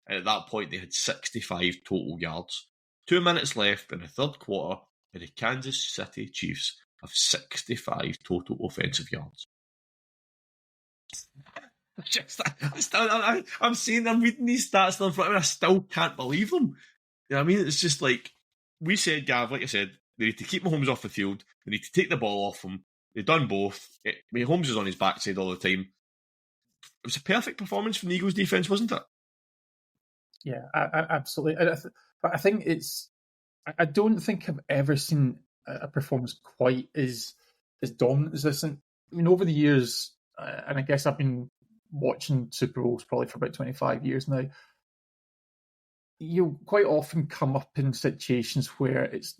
And at that point, they had 65 total yards. 2 minutes left in the third quarter, and the Kansas City Chiefs have 65 total offensive yards. I'm saying, I'm reading these stats in front of me, I still can't believe them. You know what I mean? It's just like, we said, Gav, like I said, they need to keep Mahomes off the field, they need to take the ball off him. They've done both. Mahomes is on his backside all the time. It was a perfect performance from the Eagles' defense, wasn't it? Yeah, absolutely. But I think I don't think I've ever seen a performance quite as dominant as this. And I mean, over the years, and I guess I've been watching Super Bowls probably for about 25 years now, you quite often come up in situations where it's,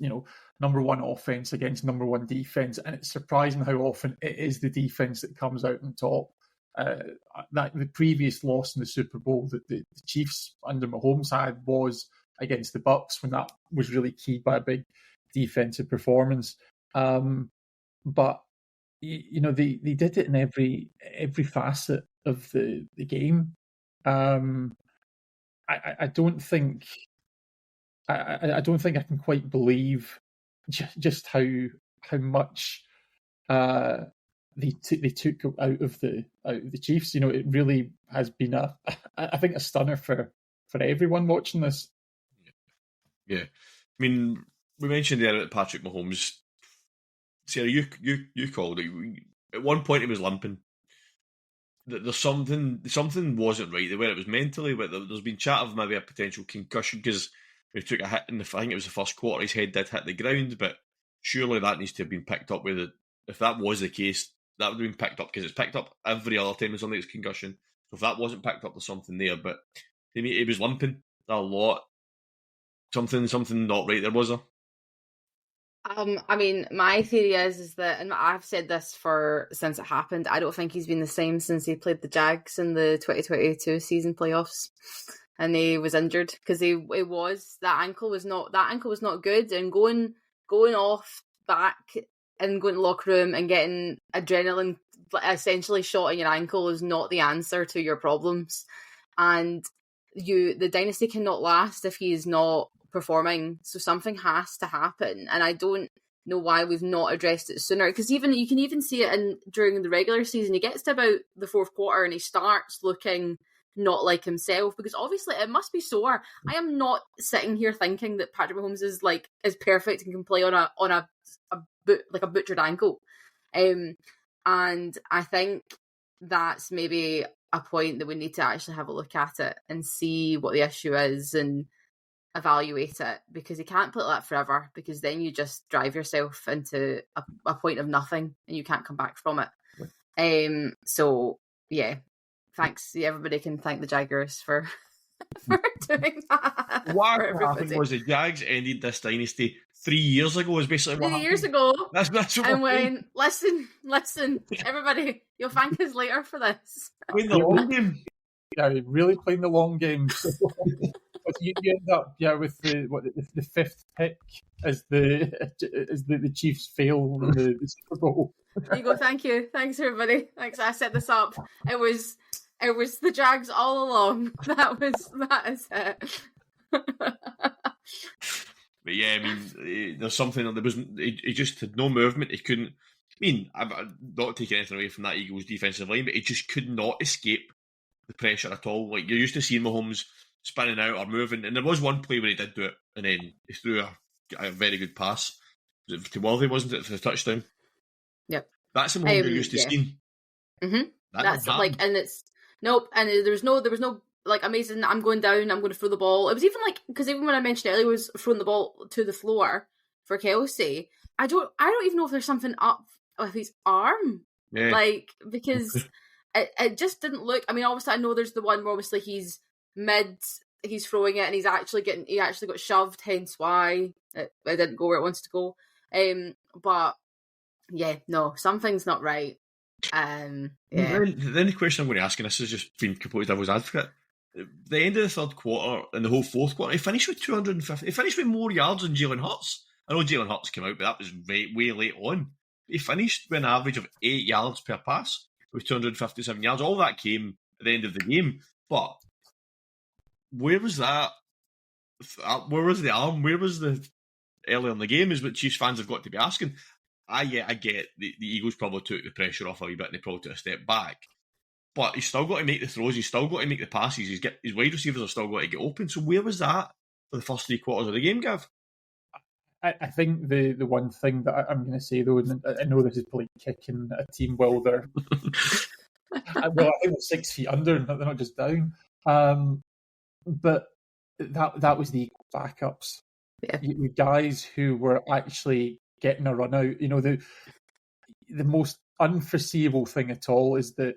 number one offense against number one defense, and it's surprising how often it is the defense that comes out on top. That the previous loss in the Super Bowl that the Chiefs under Mahomes had was against the Bucks, when that was really keyed by a big defensive performance. But they did it in every facet of the game. I don't think I don't think I can quite believe just how much they took out of the Chiefs. It really has been I think a stunner for everyone watching this. Yeah, I mean, we mentioned there that Patrick Mahomes. Sarah, you called it. At one point, he was limping. There's something wasn't right. Where it was mentally, but there's been chat of maybe a potential concussion because he took a hit in I think it was the first quarter. His head did hit the ground, but surely that needs to have been picked up with it. If that was the case, that would have been picked up, because it's picked up every other time there's something that's concussion. So if that wasn't picked up, there's something there. But to me, he was limping a lot. Something not right there, was there? I mean, my theory is that, and I've said this since it happened, I don't think he's been the same since he played the Jags in the 2022 season playoffs, and he was injured because that ankle was not good, and going off back and going to the locker room and getting adrenaline essentially shot in your ankle is not the answer to your problems, and the dynasty cannot last if he's not performing, so something has to happen, and I don't know why we've not addressed it sooner, because you can even see it during the regular season. He gets to about the fourth quarter and he starts looking not like himself, because obviously it must be sore. I am not sitting here thinking that Patrick Mahomes is perfect and can play on a butchered ankle, and I think that's maybe a point that we need to actually have a look at it and see what the issue is and evaluate it, because you can't play that forever, because then you just drive yourself into a point of nothing and you can't come back from it. So yeah, thanks. Everybody can thank the Jaguars for doing that. What happened was the Jags ended this dynasty 3 years ago. Is basically 3 years ago. That's what and when listen, everybody, you'll thank us later for this. Playing the long game. Yeah, really playing the long game. But you end up with the fifth pick as the Chiefs fail in the Super Bowl. There you go. Thanks everybody. Thanks. I set this up. It was the Jags all along. That is it. But yeah, I mean, there's something that there wasn't. He just had no movement. He couldn't. I mean, I'm not taking anything away from that Eagles defensive line, but he just could not escape the pressure at all. Like, you're used to seeing Mahomes spinning out or moving, and there was one play where he did do it, and then he threw a very good pass. Was it to Worthy, wasn't it, for the touchdown? Yep. That's the Mahomes you're used to seeing. Mm-hmm. That's like, and it's nope, and there was no like amazing, I'm going down, I'm going to throw the ball. It was even like, because even when I mentioned earlier was throwing the ball to the floor for Kelsey, I don't even know if there's something up with his arm, because it just didn't look. I mean, obviously I know there's the one where obviously he's throwing it and he actually got shoved, hence why it didn't go where it wants to go. But yeah, no, something's not right. Yeah. Then the question I'm going to ask, and this is just being completely devil's advocate, the end of the third quarter and the whole fourth quarter, he finished with 250. He finished with more yards than Jalen Hurts. I know Jalen Hurts came out, but that was way late on. He finished with an average of 8 yards per pass with 257 yards. All that came at the end of the game. But where was that? Where was the arm? Where was the earlier in the game? Is what Chiefs fans have got to be asking. I get the Eagles probably took the pressure off a wee bit and they probably took a step back. But he's still got to make the throws. He's still got to make the passes. His wide receivers are still got to get open. So where was that for the first 3 quarters of the game, Gav? I think the one thing that I'm going to say, though, and I know this is probably kicking a team while they're I think they're 6 feet under, they're not just down. But that was the backups. Yeah. You guys who were actually getting a run out. the most unforeseeable thing at all is that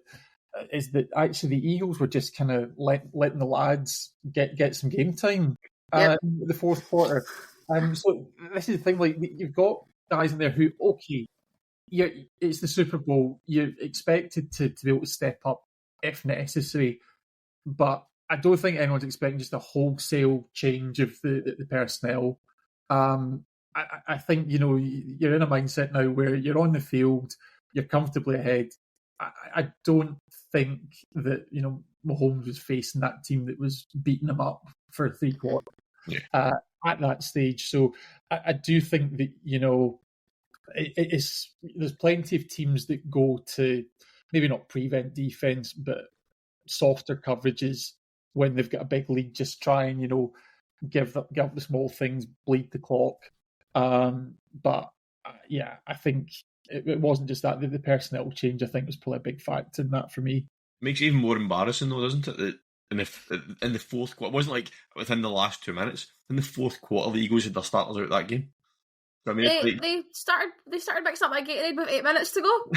actually the Eagles were just kind of letting the lads get some game time in the fourth quarter. So this is the thing, like you've got guys in there who, okay, it's the Super Bowl, you're expected to be able to step up if necessary, but I don't think anyone's expecting just a wholesale change of the personnel. I think, you're in a mindset now where you're on the field, you're comfortably ahead. I don't think that, Mahomes was facing that team that was beating him up for 3 quarters at that stage. So I do think that, there's plenty of teams that go to maybe not prevent defense, but softer coverages when they've got a big lead, just try and, give up the small things, bleed the clock. But I think it wasn't just that. The personnel change, I think, was probably a big factor in that for me. Makes it even more embarrassing, though, doesn't it? That in the fourth quarter, it wasn't like within the last 2 minutes. In the fourth quarter, the Eagles had their starters out that game. So, I mean, they started mixing up my Gatorade with 8 minutes to go.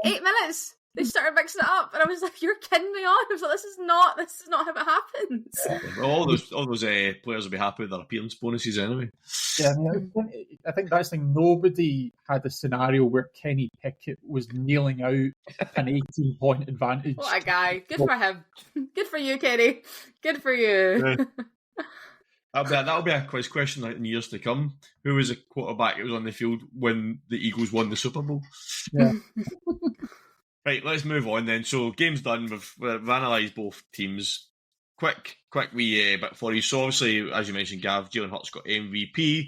8 minutes. They started mixing it up, and I was like, "You're kidding me on!" I was like, "This is not how it happens." All those players will be happy with their appearance bonuses anyway. Yeah, I think that's the thing. Nobody had a scenario where Kenny Pickett was kneeling out an 18-point advantage. What a guy! Good for him. Good for you, Kenny. Good for you. Yeah. That'll be a quiz question in years to come. Who was a quarterback that was on the field when the Eagles won the Super Bowl? Yeah. Right, let's move on then. So, game's done. We've analysed both teams. Quick wee bit for you. So, obviously, as you mentioned, Gav, Jalen Hurts got MVP.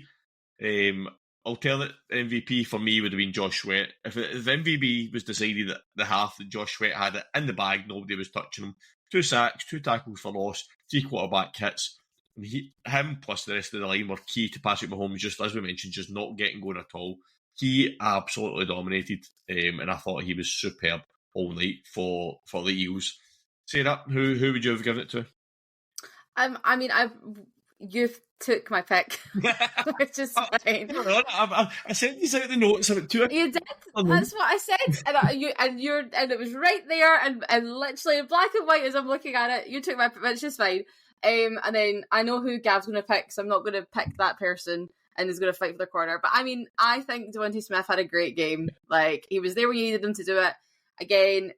Alternate MVP for me would have been Josh Sweat. If MVP was decided at the half that Josh Sweat had it in the bag, nobody was touching him. 2 sacks, 2 tackles for loss, 3 quarterback hits. And him plus the rest of the line were key to Patrick Mahomes, just as we mentioned, just not getting going at all. He absolutely dominated, and I thought he was superb all night for the Eagles. Sarah, who would you have given it to? I mean, you've took my pick, which is fine. I sent these out the notes about 2. You did. That's what I said, and it was right there, and literally in black and white as I'm looking at it. You took my pick, which is fine. And then I know who Gav's going to pick, so I'm not going to pick that person and is going to fight for the corner. But I mean, I think Devontae Smith had a great game. Like, he was there when you needed him to do it. Again,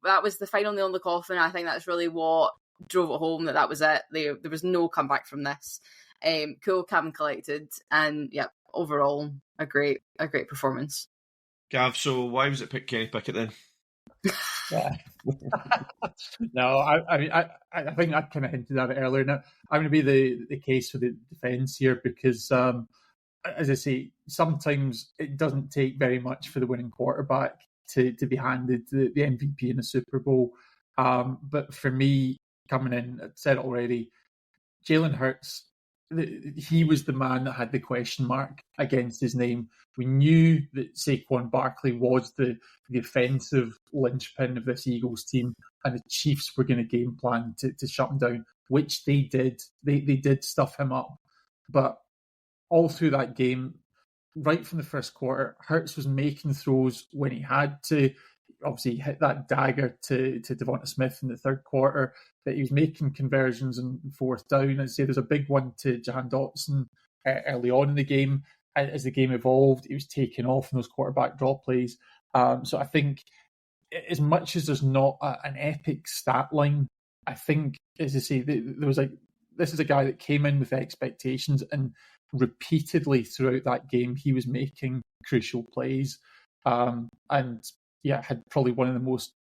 that was the final nail in the coffin. I think that's really what drove it home, that was it. There was no comeback from this. Cool, calm and collected. And yeah, overall, a great performance. Gav, so why was it pick Kenny Pickett then? No, I think I kind of hinted at it earlier. Now, I'm going to be the case for the defence here because, as I say, sometimes it doesn't take very much for the winning quarterback to be handed the MVP in the Super Bowl. But for me, coming in, I said it already, Jalen Hurts, he was the man that had the question mark against his name. We knew that Saquon Barkley was the offensive linchpin of this Eagles team, and the Chiefs were going to game plan to shut him down, which they did. They did stuff him up. But all through that game, right from the first quarter, Hurts was making throws when he had to. Obviously, he hit that dagger to Devonta Smith in the third quarter, that he was making conversions on fourth down. I'd say there's a big one to Jahan Dotson early on in the game. As the game evolved, he was taking off in those quarterback draw plays. So I think, as much as there's not an epic stat line, I think, as I say, there was this is a guy that came in with expectations, and repeatedly throughout that game, he was making crucial plays. And yeah, had probably one of the most,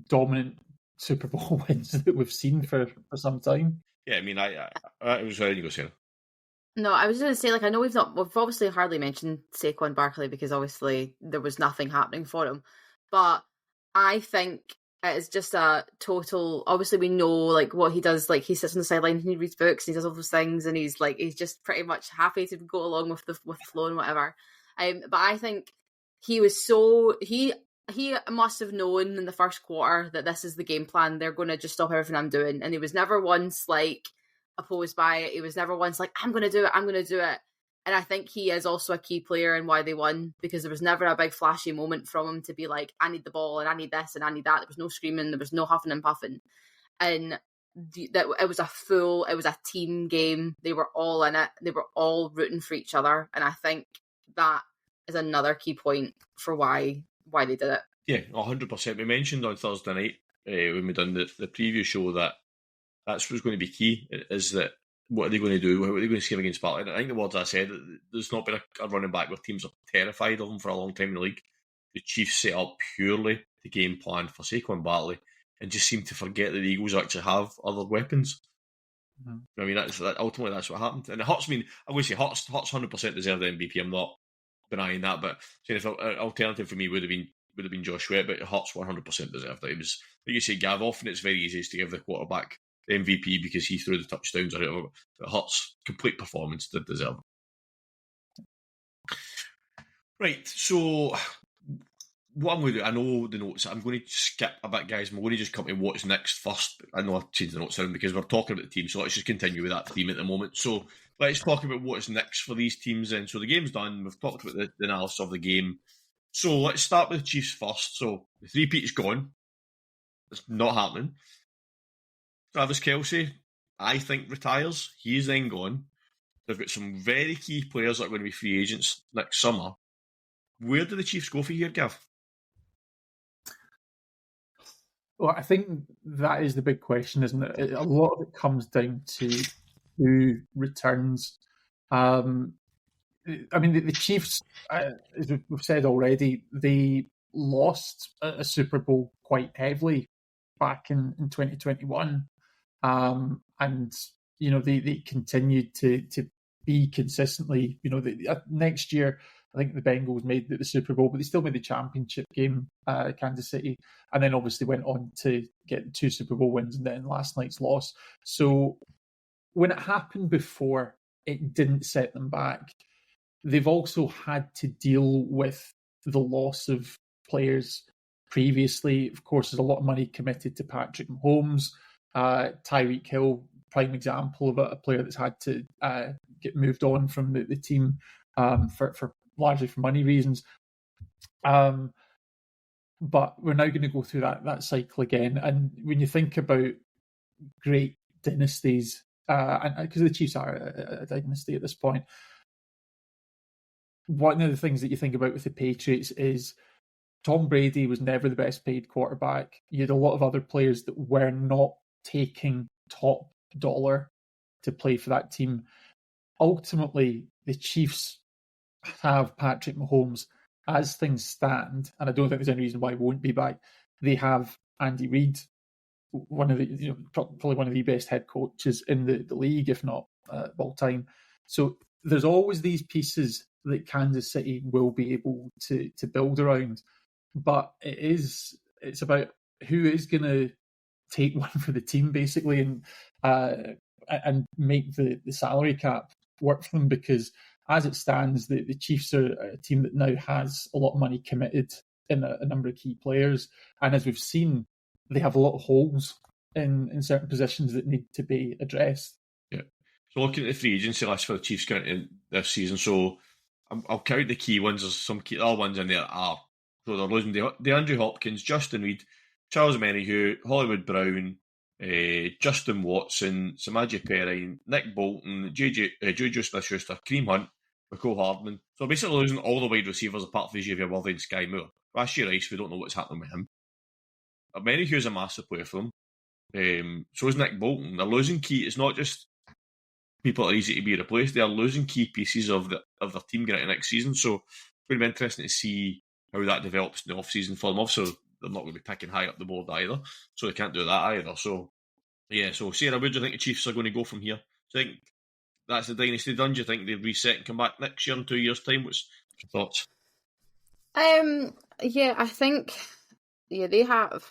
dominant Super Bowl wins that we've seen for some time. Yeah, I mean, I was ready to go, Sarah. No, I was going to say, I know we've obviously hardly mentioned Saquon Barkley because obviously there was nothing happening for him, but I think it's just a total. Obviously, we know what he does. He sits on the sideline and he reads books, and he does all those things, and he's just pretty much happy to go along with the flow and whatever. But I think he was he must have known in the first quarter that this is the game plan. They're going to just stop everything I'm doing, and he was never once opposed by it. He was never once I'm going to do it. And I think he is also a key player in why they won, because there was never a big flashy moment from him to be like, I need the ball and I need this and I need that. There was no screaming, there was no huffing and puffing. And that it was a team game. They were all in it. They were all rooting for each other. And I think that is another key point for why they did it. Yeah, 100%. We mentioned on Thursday night when we done the preview show that that's what's going to be key, is that what are they going to do? What are they going to scheme against Bartley? And I think the words I said, there's not been a running back where teams are terrified of them for a long time in the league. The Chiefs set up purely the game plan for Saquon Bartley and just seem to forget that the Eagles actually have other weapons. Mm-hmm. I mean, ultimately that's what happened. And Hurts, I would say Hurts 100% deserved the MVP. I'm not denying that, but if an alternative for me would have been Josh Sweat, but Hurts 100% deserved it. It was, like you say, Gav, often it's very easy to give the quarterback the MVP because he threw the touchdowns or whatever, but Hurts' complete performance did deserve it. Right, so what I'm going to do, I know the notes, I'm going to skip a bit, guys. I'm going to just come to what's next first. I know I've changed the notes around because we're talking about the team, so let's just continue with that theme at the moment. So let's talk about what's next for these teams then. So the game's done, we've talked about the analysis of the game. So let's start with the Chiefs first. So the three-peat is gone. It's not happening. Travis Kelce, I think, retires. He's then gone. They've got some very key players that are going to be free agents next summer. Where do the Chiefs go for here, Gav? Well, I think that is the big question, isn't it? A lot of it comes down to who returns. I mean, the Chiefs, as we've said already, they lost a Super Bowl quite heavily back in 2021. And, they continued to be consistently, next year, I think the Bengals made the Super Bowl, but they still made the championship game, Kansas City, and then obviously went on to get 2 Super Bowl wins and then last night's loss. So when it happened before, it didn't set them back. They've also had to deal with the loss of players previously. Of course, there's a lot of money committed to Patrick Mahomes. Tyreek Hill, prime example of a player that's had to get moved on from the team for largely for money reasons. But we're now going to go through that cycle again. And when you think about great dynasties, and because the Chiefs are a dynasty at this point, one of the things that you think about with the Patriots is Tom Brady was never the best paid quarterback. You had a lot of other players that were not taking top dollar to play for that team. Ultimately, the Chiefs have Patrick Mahomes as things stand, and I don't think there's any reason why he won't be back. They have Andy Reid, one of the probably one of the best head coaches in the league, if not all time. So there's always these pieces that Kansas City will be able to build around, but it's about who is going to take one for the team basically, and make the salary cap work for them, because as it stands, the Chiefs are a team that now has a lot of money committed in a number of key players, and as we've seen, they have a lot of holes in certain positions that need to be addressed. Yeah. So looking at the free agency list for the Chiefs currently this season, so I'll count the key ones. There's some key other ones in there are, so they're losing DeAndre Hopkins, Justin Reed, Charles Menahue, Hollywood Brown, Justin Watson, Samaje Perine, Nick Bolton, Juju Smith-Schuster, Kareem Hunt, Mecole Hardman. So basically losing all the wide receivers apart from Xavier Worthy and Sky Moore. Rashee Rice, we don't know what's happening with him. Menahue's a massive player for them. So is Nick Bolton. They're losing key. It's not just people that are easy to be replaced. They are losing key pieces of their team going into next season. So it's going to be interesting to see how that develops in the off-season for them. Obviously, they're not going to be picking high up the board either, so they can't do that either. So, yeah, so Sarah, where do you think the Chiefs are going to go from here? Do you think that's the dynasty done? Do you think they reset and come back next year in 2 years' time? What's your thoughts? Yeah, I think, they have.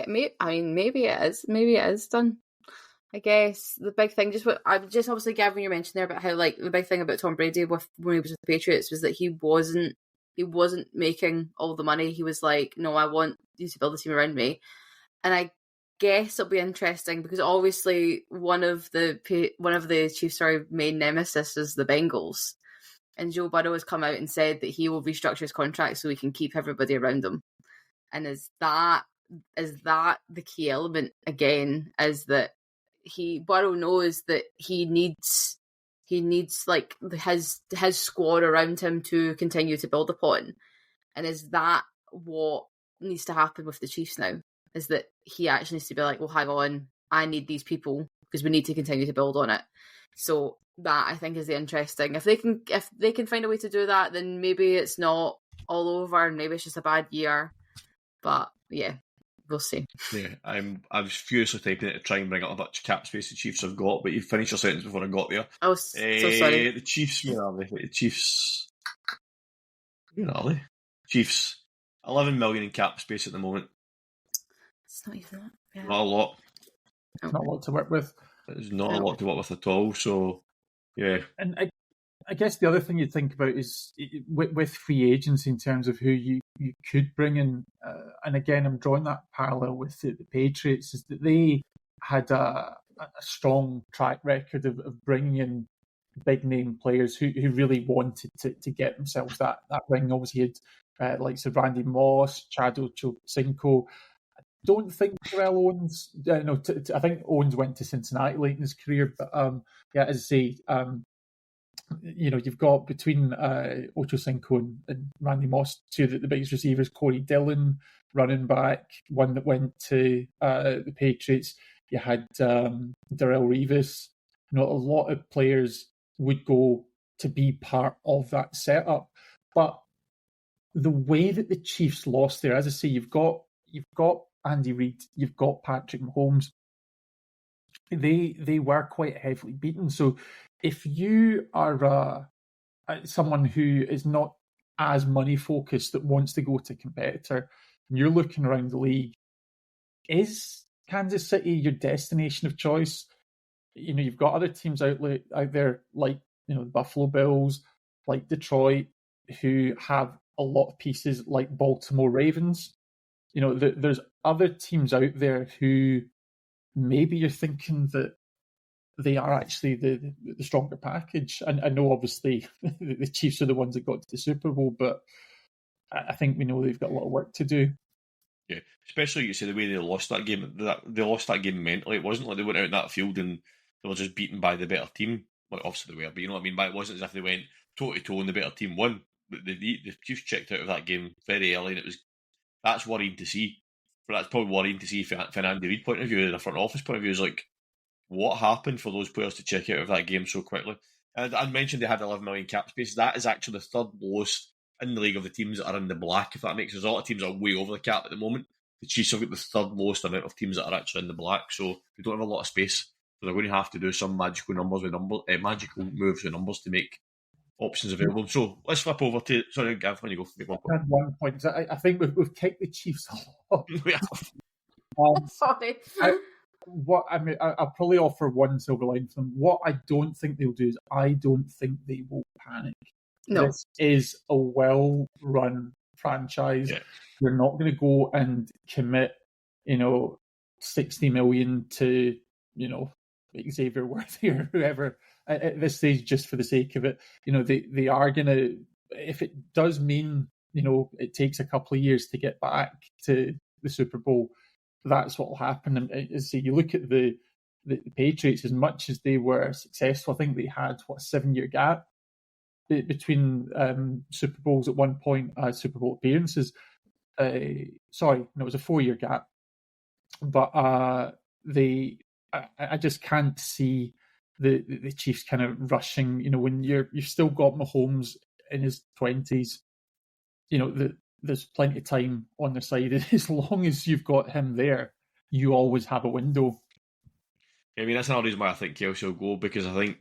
Maybe it is done. I guess the big thing, just obviously, Gavin, you mentioned there about how the big thing about Tom Brady when he was with the Patriots was that he wasn't making all the money. He was like, no, I want you to build a team around me. And I guess it'll be interesting because obviously one of the Chiefs' main nemesis is the Bengals, and Joe Burrow has come out and said that he will restructure his contract so he can keep everybody around him. And is that the key element again? Is that Burrow knows that he needs like his squad around him to continue to build upon, and is that what needs to happen with the Chiefs now? Is that he actually needs to be like, well, hang on, I need these people because we need to continue to build on it. So that I think is the interesting. If they can find a way to do that, then maybe it's not all over, and maybe it's just a bad year. But yeah, we'll see. Yeah, I was furiously typing it to try and bring up a bunch of cap space the Chiefs have got, but you finished your sentence before I got there. Oh, so sorry. The Chiefs, where are they? The Chiefs, where are they? Chiefs, 11 million in cap space at the moment. It's not even that. Yeah. Not a lot. It's not a lot to work with. It's not a lot to work with at all. So, yeah. And I guess the other thing you think about is with free agency in terms of who you could bring in. And again, I'm drawing that parallel with the Patriots, is that they had a strong track record of bringing in big name players who really wanted to get themselves that ring. Obviously, had likes of Randy Moss, Chad Ochocinco. I don't think Terrell Owens. I think Owens went to Cincinnati late in his career, but yeah, as I say, you've got between Ochocinco and Randy Moss, two of the biggest receivers, Corey Dillon, running back, one that went to the Patriots. You had Darrelle Revis. A lot of players would go to be part of that setup. But the way that the Chiefs lost there, as I say, you've got Andy Reid, you've got Patrick Mahomes. They were quite heavily beaten. So if you are someone who is not as money focused that wants to go to a competitor, and you're looking around the league, is Kansas City your destination of choice? You've got other teams out there like the Buffalo Bills, like Detroit, who have a lot of pieces, like Baltimore Ravens. There's other teams out there who maybe you're thinking that they are actually the stronger package. And I know, obviously, the Chiefs are the ones that got to the Super Bowl, but I think we know they've got a lot of work to do. Yeah, especially you say the way they lost that game. They lost that game mentally. It wasn't like they went out in that field and they were just beaten by the better team. Well, obviously they were, but you know what I mean. But it wasn't as if they went toe to toe and the better team won. The Chiefs checked out of that game very early, and that's worrying to see. But that's probably worrying to see from an Andy Reid point of view, and a front office point of view, is like, what happened for those players to check out of that game so quickly? And I mentioned they had 11 million cap space. That is actually the third lowest in the league of the teams that are in the black, if that makes sense. A lot of teams are way over the cap at the moment. The Chiefs have got the third lowest amount of teams that are actually in the black, so they don't have a lot of space. So they're going to have to do some magical magical moves with numbers to make options available. So let's flip over to Gav, when you go. I had one point. I think we've kicked the Chiefs a lot. Sorry. I'll probably offer one silver line from them. What I don't think they'll do is I don't think they will panic. No. This is a well-run franchise. Yeah. You're not going to go and commit, 60 million to, Xavier Worthy or whoever at this stage just for the sake of it. They are going to, if it does mean, it takes a couple of years to get back to the Super Bowl, that's what will happen. And so you look at the Patriots, as much as they were successful, I think they had a 7-year gap between Super Bowls at one point, Super Bowl appearances. It was a 4-year gap. But I just can't see the Chiefs kind of rushing. When you've still got Mahomes in his 20s, there's plenty of time on their side. As long as you've got him there, you always have a window. I mean, that's another reason why I think Kelsey will go, because I think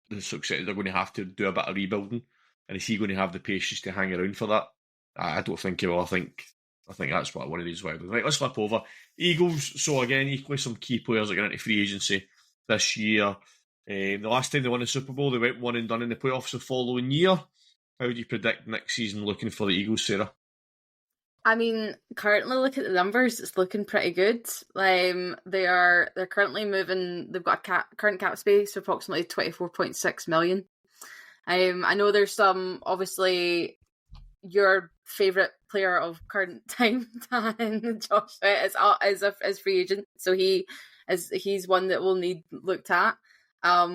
the success, they're going to have to do a bit of rebuilding, and is he going to have the patience to hang around for that? I don't think he will. I think that's what one of these why. Right, let's flip over. Eagles. So again, equally some key players that get into free agency this year. The last time they won the Super Bowl, they went one and done in the playoffs the following year. How do you predict next season looking for the Eagles, Sarah? I mean, currently look at the numbers; it's looking pretty good. They're currently moving. They've got a current cap space of approximately 24.6 million. I know there's some, obviously, your favourite player of current time, Dan, Josh, is free agent, so he's one that will need looked at. I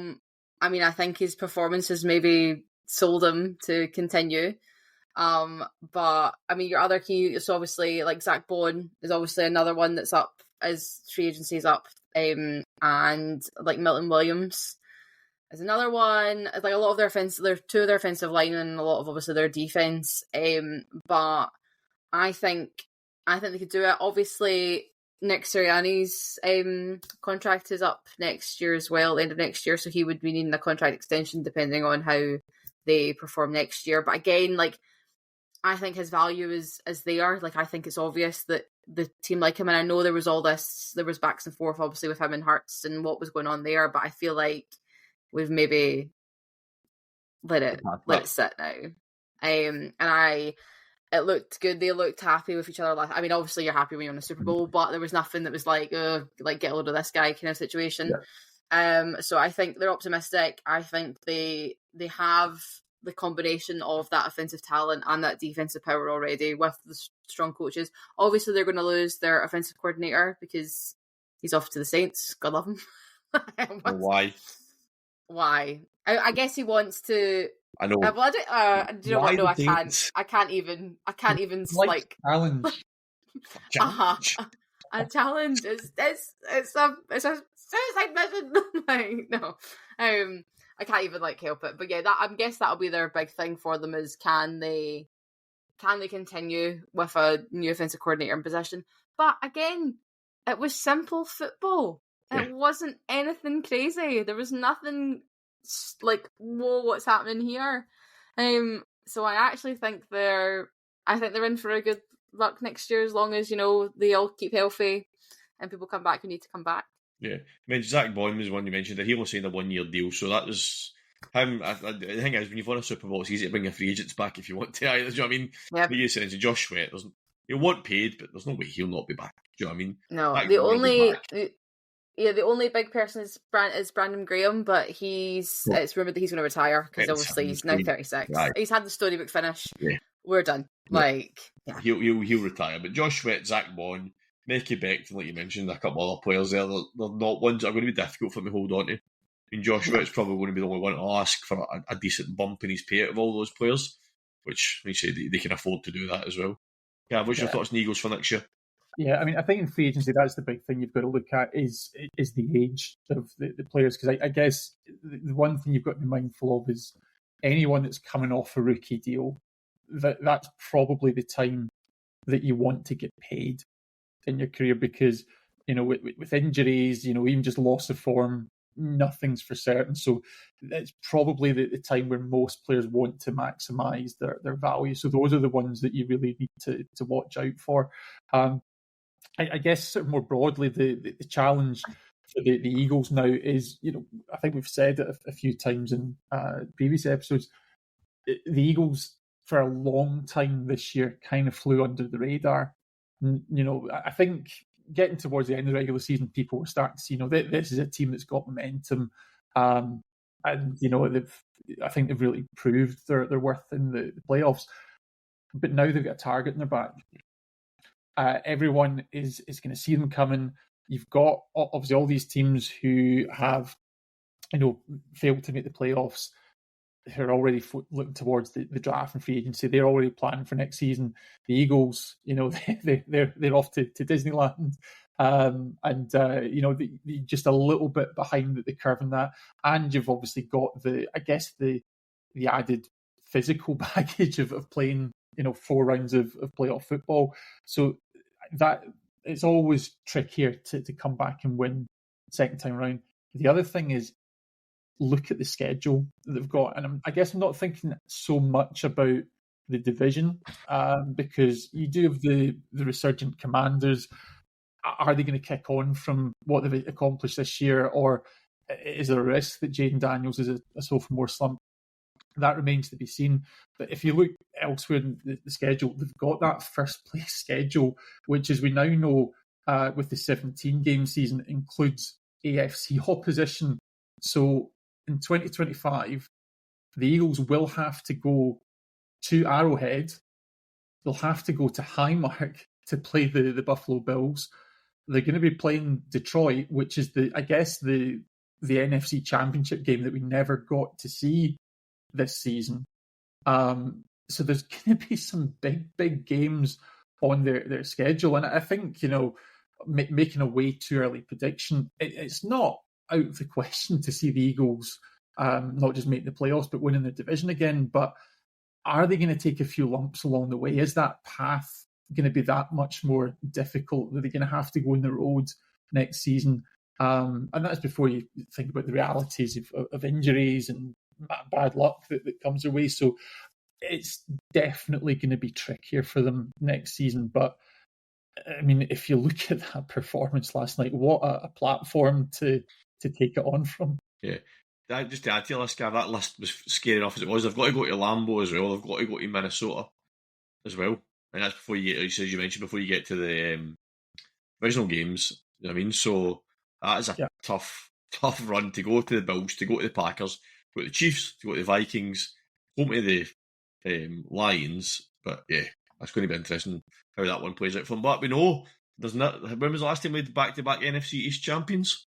mean, I think his performance has maybe sold him to continue. But I mean, your other key is obviously like Zach Bowen is obviously another one that's up as free agency is up. And like Milton Williams is another one. Like a lot of their there's two of their offensive linemen and a lot of obviously their defense. But I think they could do it. Obviously, Nick Sirianni's contract is up next year as well, end of next year, so he would be needing a contract extension depending on how they perform next year. But again, like, I think his value is as they are. Like, I think it's obvious that the team like him, and I know there was backs and forth obviously with him and Hurts and what was going on there, but I feel like we've maybe let it sit now. It looked good. They looked happy with each other. I mean, obviously you're happy when you're in a Super Bowl, but there was nothing that was like get a load of this guy kind of situation. Yeah. So I think they're optimistic. I think they have the combination of that offensive talent and that defensive power already with the strong coaches. Obviously, they're going to lose their offensive coordinator because he's off to the Saints. God love him. Why? Why? I guess he wants to. I know. Well, do you know what? No, I can't. I can't even. Like challenge. A challenge. It's a suicide mission. Like, no. I can't even help it. But yeah, I guess that'll be their big thing for them is can they continue with a new offensive coordinator in position? But again, it was simple football. It wasn't anything crazy. There was nothing like, whoa, what's happening here? So I actually think they're in for a good luck next year as long as, they all keep healthy and people come back who need to come back. Yeah, I mean, Zach Bowen was one you mentioned that he only signed a 1-year deal, so that was him. The thing is, when you've won a Super Bowl, it's easy to bring your free agents back if you want to. Either, do you know what I mean? Yep. Like you said, to Josh Sweat, he'll want paid, but there's no way he'll not be back. Do you know what I mean? No, the only big person is Brandon Graham, but it's rumoured that he's going to retire because obviously he's now 36. Right. He's had the storybook finish. Yeah. We're done. Yeah. He'll retire. But Josh Sweat, Zach Bowen, Mickey Beckton, like you mentioned, a couple other players there, they're not ones that are going to be difficult for me to hold on to. And Josh Sweat's probably going to be the only one to ask for a decent bump in his pay out of all those players, which they say they can afford to do that as well. Yeah, what's your thoughts on Eagles for next year? Yeah, I mean, I think in free agency, that's the big thing you've got to look at is the age of the players. Because I guess the one thing you've got to be mindful of is anyone that's coming off a rookie deal, that's probably the time that you want to get paid in your career because, with injuries, even just loss of form, nothing's for certain. So it's probably the time where most players want to maximise their value. So those are the ones that you really need to watch out for. I guess sort of more broadly, the challenge for the Eagles now is, I think we've said it a few times in previous episodes, the Eagles for a long time this year kind of flew under the radar. I think getting towards the end of the regular season, people were starting to see, this is a team that's got momentum. And, I think they've really proved their worth in the playoffs. But now they've got a target in their back. Everyone is going to see them coming. You've got obviously all these teams who have, failed to make the playoffs, who are already looking towards the draft and free agency. They're already planning for next season. The Eagles, they're off to Disneyland, just a little bit behind the curve in that. And you've obviously got the added physical baggage of playing 4 rounds of playoff football. So that it's always trickier to come back and win second time round. The other thing is look at the schedule that they've got. And I guess I'm not thinking so much about the division because you do have the resurgent Commanders. Are they going to kick on from what they've accomplished this year, or is there a risk that Jaden Daniels is a sophomore slump? that remains to be seen. But if you look elsewhere in the schedule, they've got that first place schedule, which, as we now know, with the 17-game season, includes AFC opposition. So in 2025, the Eagles will have to go to Arrowhead. They'll have to go to Highmark to play the Buffalo Bills. They're going to be playing Detroit, which is the NFC Championship game that we never got to see this season. So there's going to be some big games on their schedule. And I think, making a way too early prediction, it's not out of the question to see the Eagles not just make the playoffs, but winning the division again. But are they going to take a few lumps along the way? Is that path going to be that much more difficult? Are they going to have to go on the road next season? And that's before you think about the realities of injuries and bad luck that comes their way. So it's definitely going to be trickier for them next season. But I mean, if you look at that performance last night, what a platform to take it on from. Yeah. Just to add to your list, Gav, that list was scary enough as it was. They've got to go to Lambeau as well. They've got to go to Minnesota as well. And that's before you get, as you mentioned, before you get to the original games. You know what I mean? So that is a tough run to go to the Bills, to go to the Packers, to go to the Chiefs, to go to the Vikings, home to the Lions. But yeah, that's going to be interesting how that one plays out for them. But we know there's not. When was the last time we had back-to-back NFC East champions?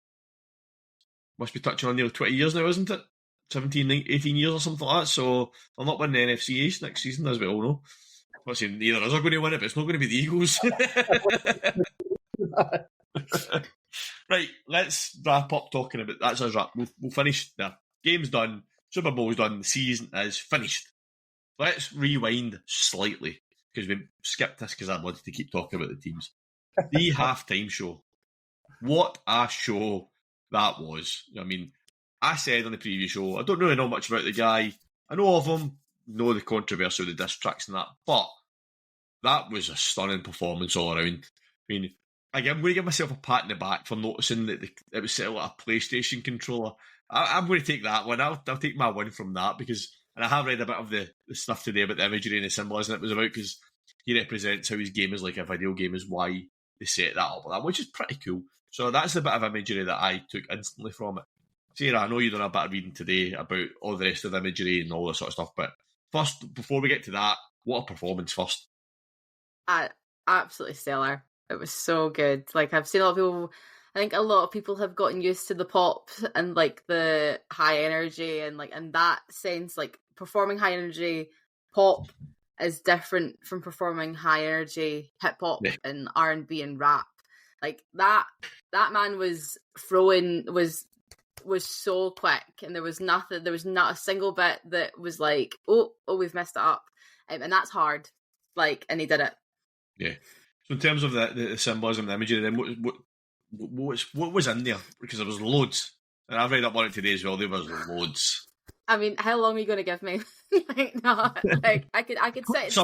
Must be touching on nearly 20 years now, isn't it? 17, 18 years or something like that. So they'll not win the NFC East next season, as we all know. I'm not saying neither of us are going to win it, but it's not going to be the Eagles. Right, let's wrap up talking about that's us wrap. We'll finish there. Game's done, Super Bowl's done, the season is finished. Let's rewind slightly because we skipped this because I wanted to keep talking about the teams. The halftime show. What a show that was. I mean, I said on the previous show, I don't really know much about the guy. I know of him, know the controversy, the diss tracks and that, but that was a stunning performance all around. I mean, I'm going to give myself a pat in the back for noticing that it was set like a PlayStation controller. I'm going to take that one. I'll take my win from that because, and I have read a bit of the stuff today about the imagery and the symbolism it was about because he represents how his game is like a video game is why they set that up like that, which is pretty cool. So that's the bit of imagery that I took instantly from it. Sarah, I know you've done a bit of reading today about all the rest of the imagery and all that sort of stuff, but first, before we get to that, what a performance first. Absolutely stellar. It was so good. Like, I've seen a lot of people, I think a lot of people have gotten used to the pop and like the high energy and like in that sense, like performing high energy pop is different from performing high energy hip hop and R&B and rap. Like that man was throwing was so quick, and there was not a single bit that was like, oh, we've messed it up, and that's hard. Like, and he did it. Yeah. So in terms of the symbolism, the imagery, then what was in there? Because there was loads, and I've read up on it today as well. There was loads. I mean, how long are you going to give me? Like, no, like I could sit.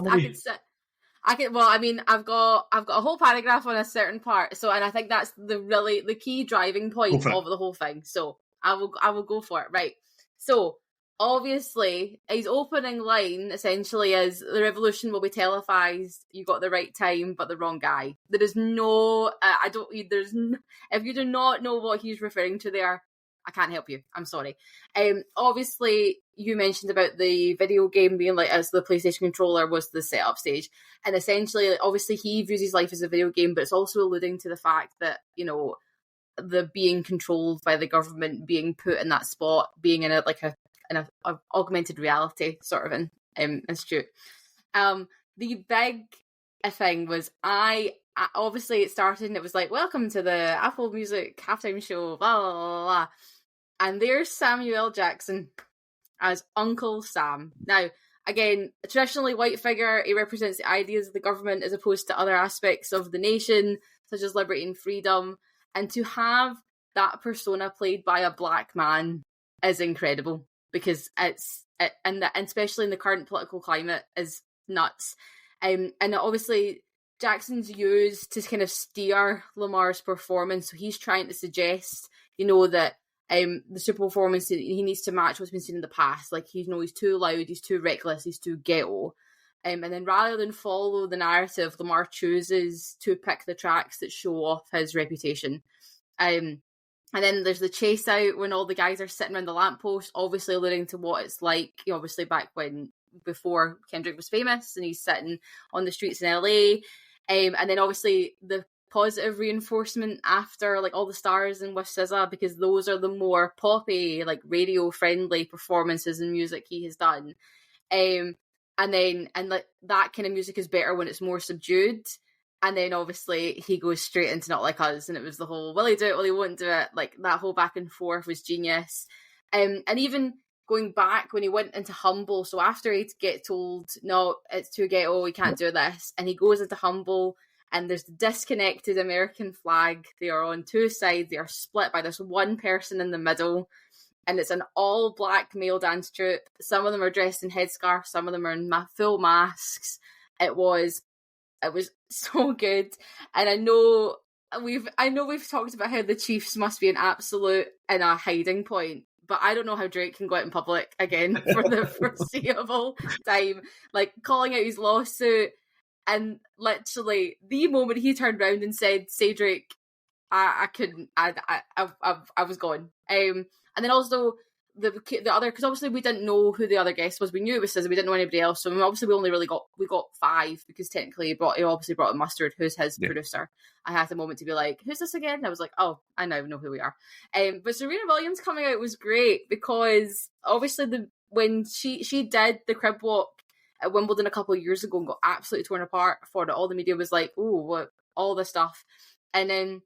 Well, I mean, I've got a whole paragraph on a certain part. So, and I think that's the key driving point of the whole thing. So I will go for it. Right. So obviously his opening line essentially is the revolution will be televised. You got the right time, but the wrong guy. There is no, if you do not know what he's referring to there, I can't help you. I'm sorry. Obviously, you mentioned about the video game being like as the PlayStation controller was the setup stage, and essentially, obviously, he views his life as a video game, but it's also alluding to the fact that the being controlled by the government, being put in that spot, being in a augmented reality sort of institute. The big thing was obviously it started and it was like, welcome to the Apple Music halftime show, blah blah blah, blah. And there's Samuel L. Jackson as Uncle Sam. Now, again, a traditionally white figure, he represents the ideas of the government as opposed to other aspects of the nation, such as liberty and freedom. And to have that persona played by a black man is incredible because and especially in the current political climate, is nuts. And obviously, Jackson's used to kind of steer Lamar's performance. So he's trying to suggest, that the Super Bowl performance, he needs to match what's been seen in the past. Like, he's too loud, he's too reckless, he's too ghetto. And then rather than follow the narrative, Lamar chooses to pick the tracks that show off his reputation. And then there's the chase out when all the guys are sitting around the lamppost, obviously alluding to what it's like, obviously back before Kendrick was famous and he's sitting on the streets in LA. And then obviously the positive reinforcement after like all the stars and with SZA, because those are the more poppy, like radio friendly performances and music he has done. And like that kind of music is better when it's more subdued. And then obviously he goes straight into Not Like Us, and it was the whole will he do it, will he won't do it, like that whole back and forth was genius. And even going back when he went into Humble, so after he'd get told no, it's too ghetto, we can't do this, and he goes into Humble and there's the disconnected American flag. They are on two sides, they are split by this one person in the middle, and it's an all black male dance troupe. Some of them are dressed in headscarves, some of them are in full masks. It was so good. And I know we've talked about how the Chiefs must be an absolute in a hiding point, but I don't know how Drake can go out in public again for the foreseeable time. Like, calling out his lawsuit, and literally the moment he turned around and said, "Say Drake," I couldn't. I was gone. And then also the other, because obviously we didn't know who the other guest was. We knew it was SZA, we didn't know anybody else. So obviously we got 5, because technically he obviously brought in Mustard, who's his producer. I had a moment to be like, who's this again? And I was like, oh, I now know who we are. But Serena Williams coming out was great, because obviously when she did the crib walk at Wimbledon a couple of years ago and got absolutely torn apart for it, all the media was like, oh, what, all this stuff. And then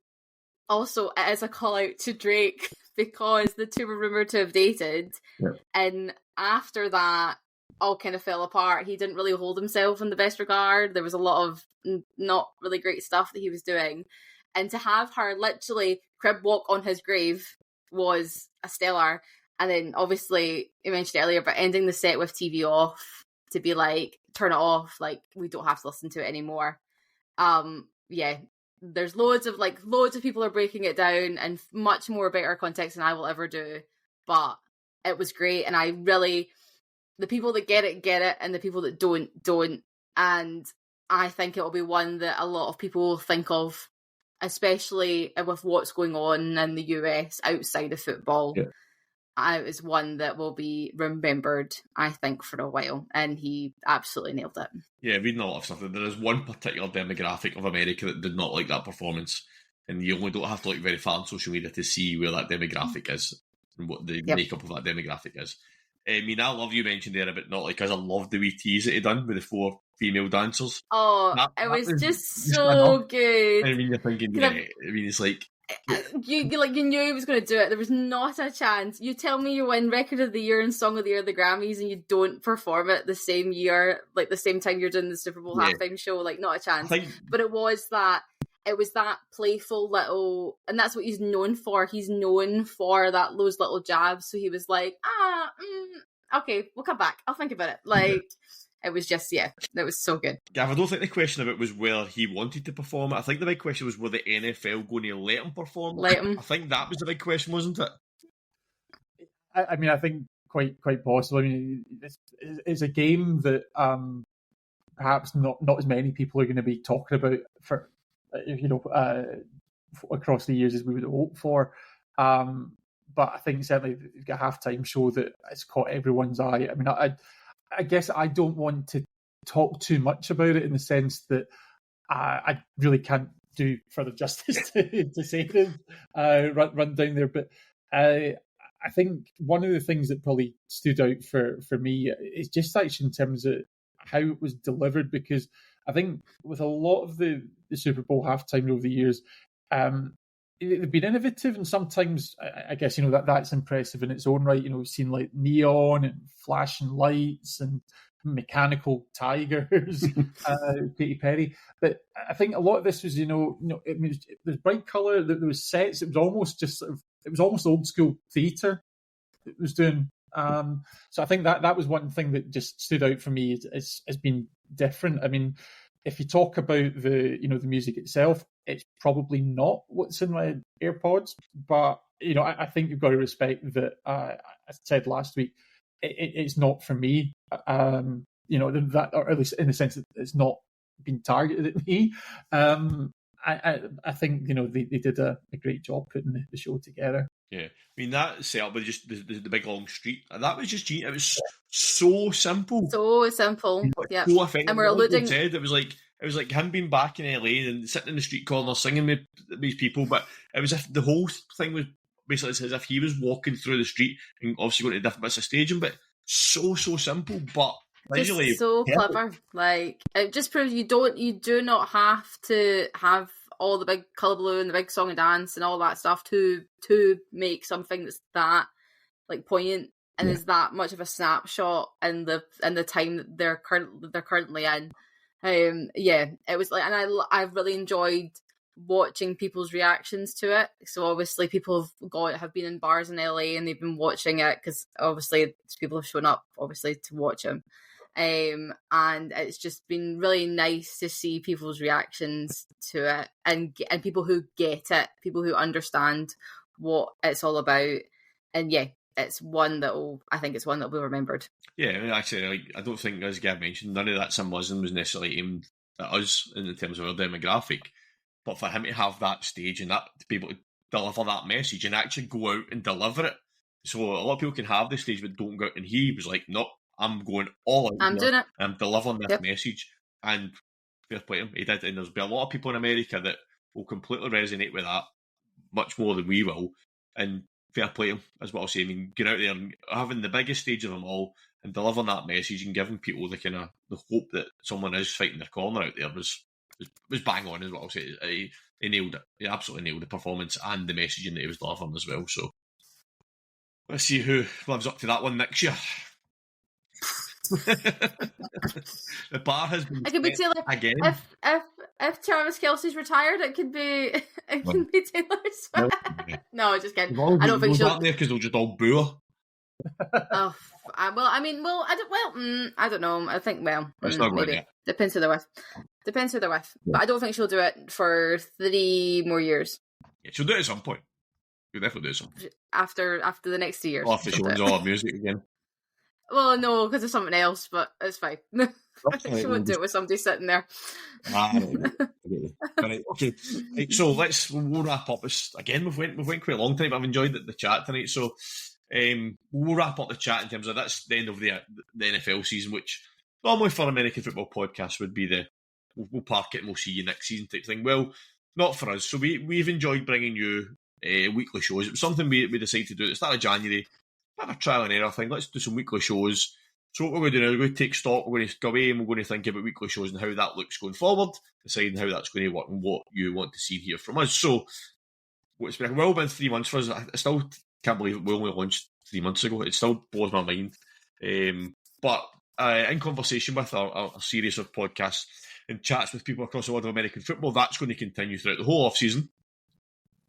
also it is a call out to Drake, because the two were rumoured to have dated. Yeah. And after that, all kind of fell apart. He didn't really hold himself in the best regard. There was a lot of not really great stuff that he was doing. And to have her literally crib walk on his grave was a stellar. And then obviously, you mentioned earlier, but ending the set with TV off, to be like, turn it off, like, we don't have to listen to it anymore. Yeah. There's loads of people are breaking it down and much more better context than I will ever do, but it was great. And I really, the people that get it, and the people that don't. And I think it will be one that a lot of people will think of, especially with what's going on in the US outside of football. Yeah. It was one that will be remembered, I think, for a while, and he absolutely nailed it. Yeah, reading a lot of stuff. There is one particular demographic of America that did not like that performance, and you only don't have to look very far on social media to see where that demographic is and what the makeup of that demographic is. I mean, I love you mentioned there about Not Like Us. I love the wee tease that he done with the 4 female dancers. Oh, it was just so good. I mean, you're thinking, yeah, I mean, it's like, you knew he was going to do it. There was not a chance. You tell me you win Record of the Year and Song of the Year at the Grammys, and you don't perform it the same year, like the same time you're doing the Super Bowl halftime show. Like, not a chance. But it was that playful little, and that's what he's known for. He's known for those little jabs. So he was like, okay, we'll come back. I'll think about it. Like. It was just, that was so good. Gav, I don't think the question about was whether he wanted to perform it. I think the big question was, were the NFL going to let him perform it? I think that was the big question, wasn't it? I mean, I think quite possible. I mean, it's a game that perhaps not as many people are going to be talking about for across the years as we would hope for. But I think certainly the halftime show that it's caught everyone's eye. I mean, I guess I don't want to talk too much about it in the sense that I really can't do further justice to say them, run down there. But I think one of the things that probably stood out for me is just actually in terms of how it was delivered, because I think with a lot of the Super Bowl halftime over the years, they've been innovative, and sometimes I guess that's impressive in its own right. We've seen like neon and flashing lights and mechanical tigers, Katy Perry. But I think a lot of this was, there's bright colour, there was sets. It was almost old school theatre it was doing. So I think that was one thing that just stood out for me as being different. I mean, if you talk about the music itself, it's probably not what's in my AirPods, but I think you've got to respect that. As I said last week, it's not for me. That, or at least in the sense that it's not been targeted at me. I think they did a great job putting the show together. Yeah, I mean that setup with just the big long street, that was just genius. It was so simple, Yeah, so effective. and we're alluding. Said it was like him being back in LA and sitting in the street corner singing with these people, but it was as if the whole thing was basically as if he was walking through the street and obviously going to different bits of staging, but so simple, but visually just so clever. Like, it just proves you do not have to have all the big colour blue and the big song and dance and all that stuff to make something that's that like poignant and is that much of a snapshot in the time that they're currently in. It was like, and I really enjoyed watching people's reactions to it. So obviously people have been in bars in LA and they've been watching it because obviously people have shown up obviously to watch him. And it's just been really nice to see people's reactions to it and people who get it, people who understand what it's all about. And it's one that will be remembered. Yeah, I mean, actually, I don't think, as Gav mentioned, none of that symbolism was necessarily aimed at us in terms of our demographic. But for him to have that stage and that to be able to deliver that message and actually go out and deliver it. So a lot of people can have the stage but don't go out. And he was like, no, I'm going all out. I'm doing it. I'm delivering this message. And fair play to him, he did. And there's been a lot of people in America that will completely resonate with that much more than we will. And fair play to him, is what I'll say. I mean, getting out there and having the biggest stage of them all and delivering that message and giving people the kind of the hope that someone is fighting their corner out there was bang on, is what I'll say. He nailed it. He absolutely nailed the performance and the messaging that he was delivering as well. So let's see who lives up to that one next year. The bar has been. It could be Taylor again. If Travis Kelce's retired, it could be Taylor Swift. No, just kidding. I don't think she'll. Because they'll just all boo her. I don't know. I think it's not maybe right depends who they're with. Yeah. But I don't think she'll do it for 3 more years. Yeah, she'll do it at some point. She'll definitely do it some point. After the next 2 years. Or if she wins all her music again. Well, no, because it's something else, but it's fine. She wouldn't do it with somebody sitting there. Right, okay. Right, so we'll wrap up this again. We've went quite a long time, but I've enjoyed the chat tonight. So we'll wrap up the chat in terms of that's the end of the NFL season, which normally for American football podcasts would be we'll park it and we'll see you next season type thing. Well, not for us. So we've enjoyed bringing you weekly shows. It was something we decided to do at the start of January. Bit of a trial and error thing. Let's do some weekly shows. So what we're going to do now, we're going to take stock, we're going to go away and we're going to think about weekly shows and how that looks going forward, deciding how that's going to work and what you want to see here from us. So it's been well been 3 months for us. I still can't believe we only launched 3 months ago. It still blows my mind. But in conversation with our series of podcasts and chats with people across the world of American football, that's going to continue throughout the whole off-season.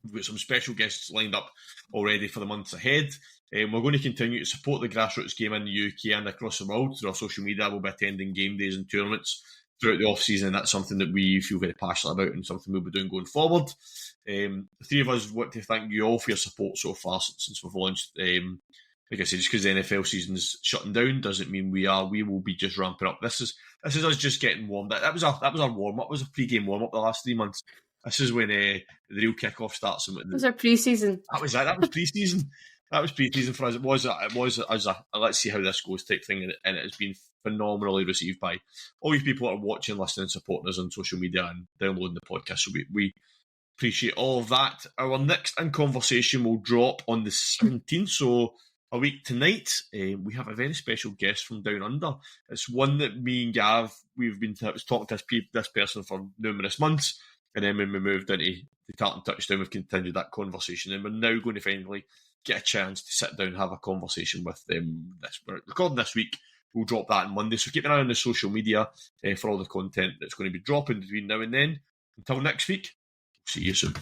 We've got some special guests lined up already for the months ahead. We're going to continue to support the grassroots game in the UK and across the world through our social media. We'll be attending game days and tournaments throughout the off-season, and that's something that we feel very passionate about and something we'll be doing going forward. The three of us want to thank you all for your support so far since we've launched. Like I said, just because the NFL season's shutting down doesn't mean we will be just ramping up. This is us just getting warmed up. That was our warm-up. It was a pre-game warm-up the last 3 months. This is when the real kick-off starts. It was our pre-season. That was pre-season. That was pre-season for us. It was as a let's see how this goes type thing, and it has been phenomenally received by all you people that are watching, listening, supporting us on social media and downloading the podcast. So we appreciate all of that. Our next in conversation will drop on the 17th, so a week tonight. We have a very special guest from down under. It's one that me and Gav we've been talking to this person for numerous months. And then when we moved into the Tartan Touchdown, we've continued that conversation. And we're now going to finally get a chance to sit down and have a conversation with them. We're recording this week. We'll drop that on Monday. So keep an eye on the social media for all the content that's going to be dropping between now and then. Until next week, see you soon.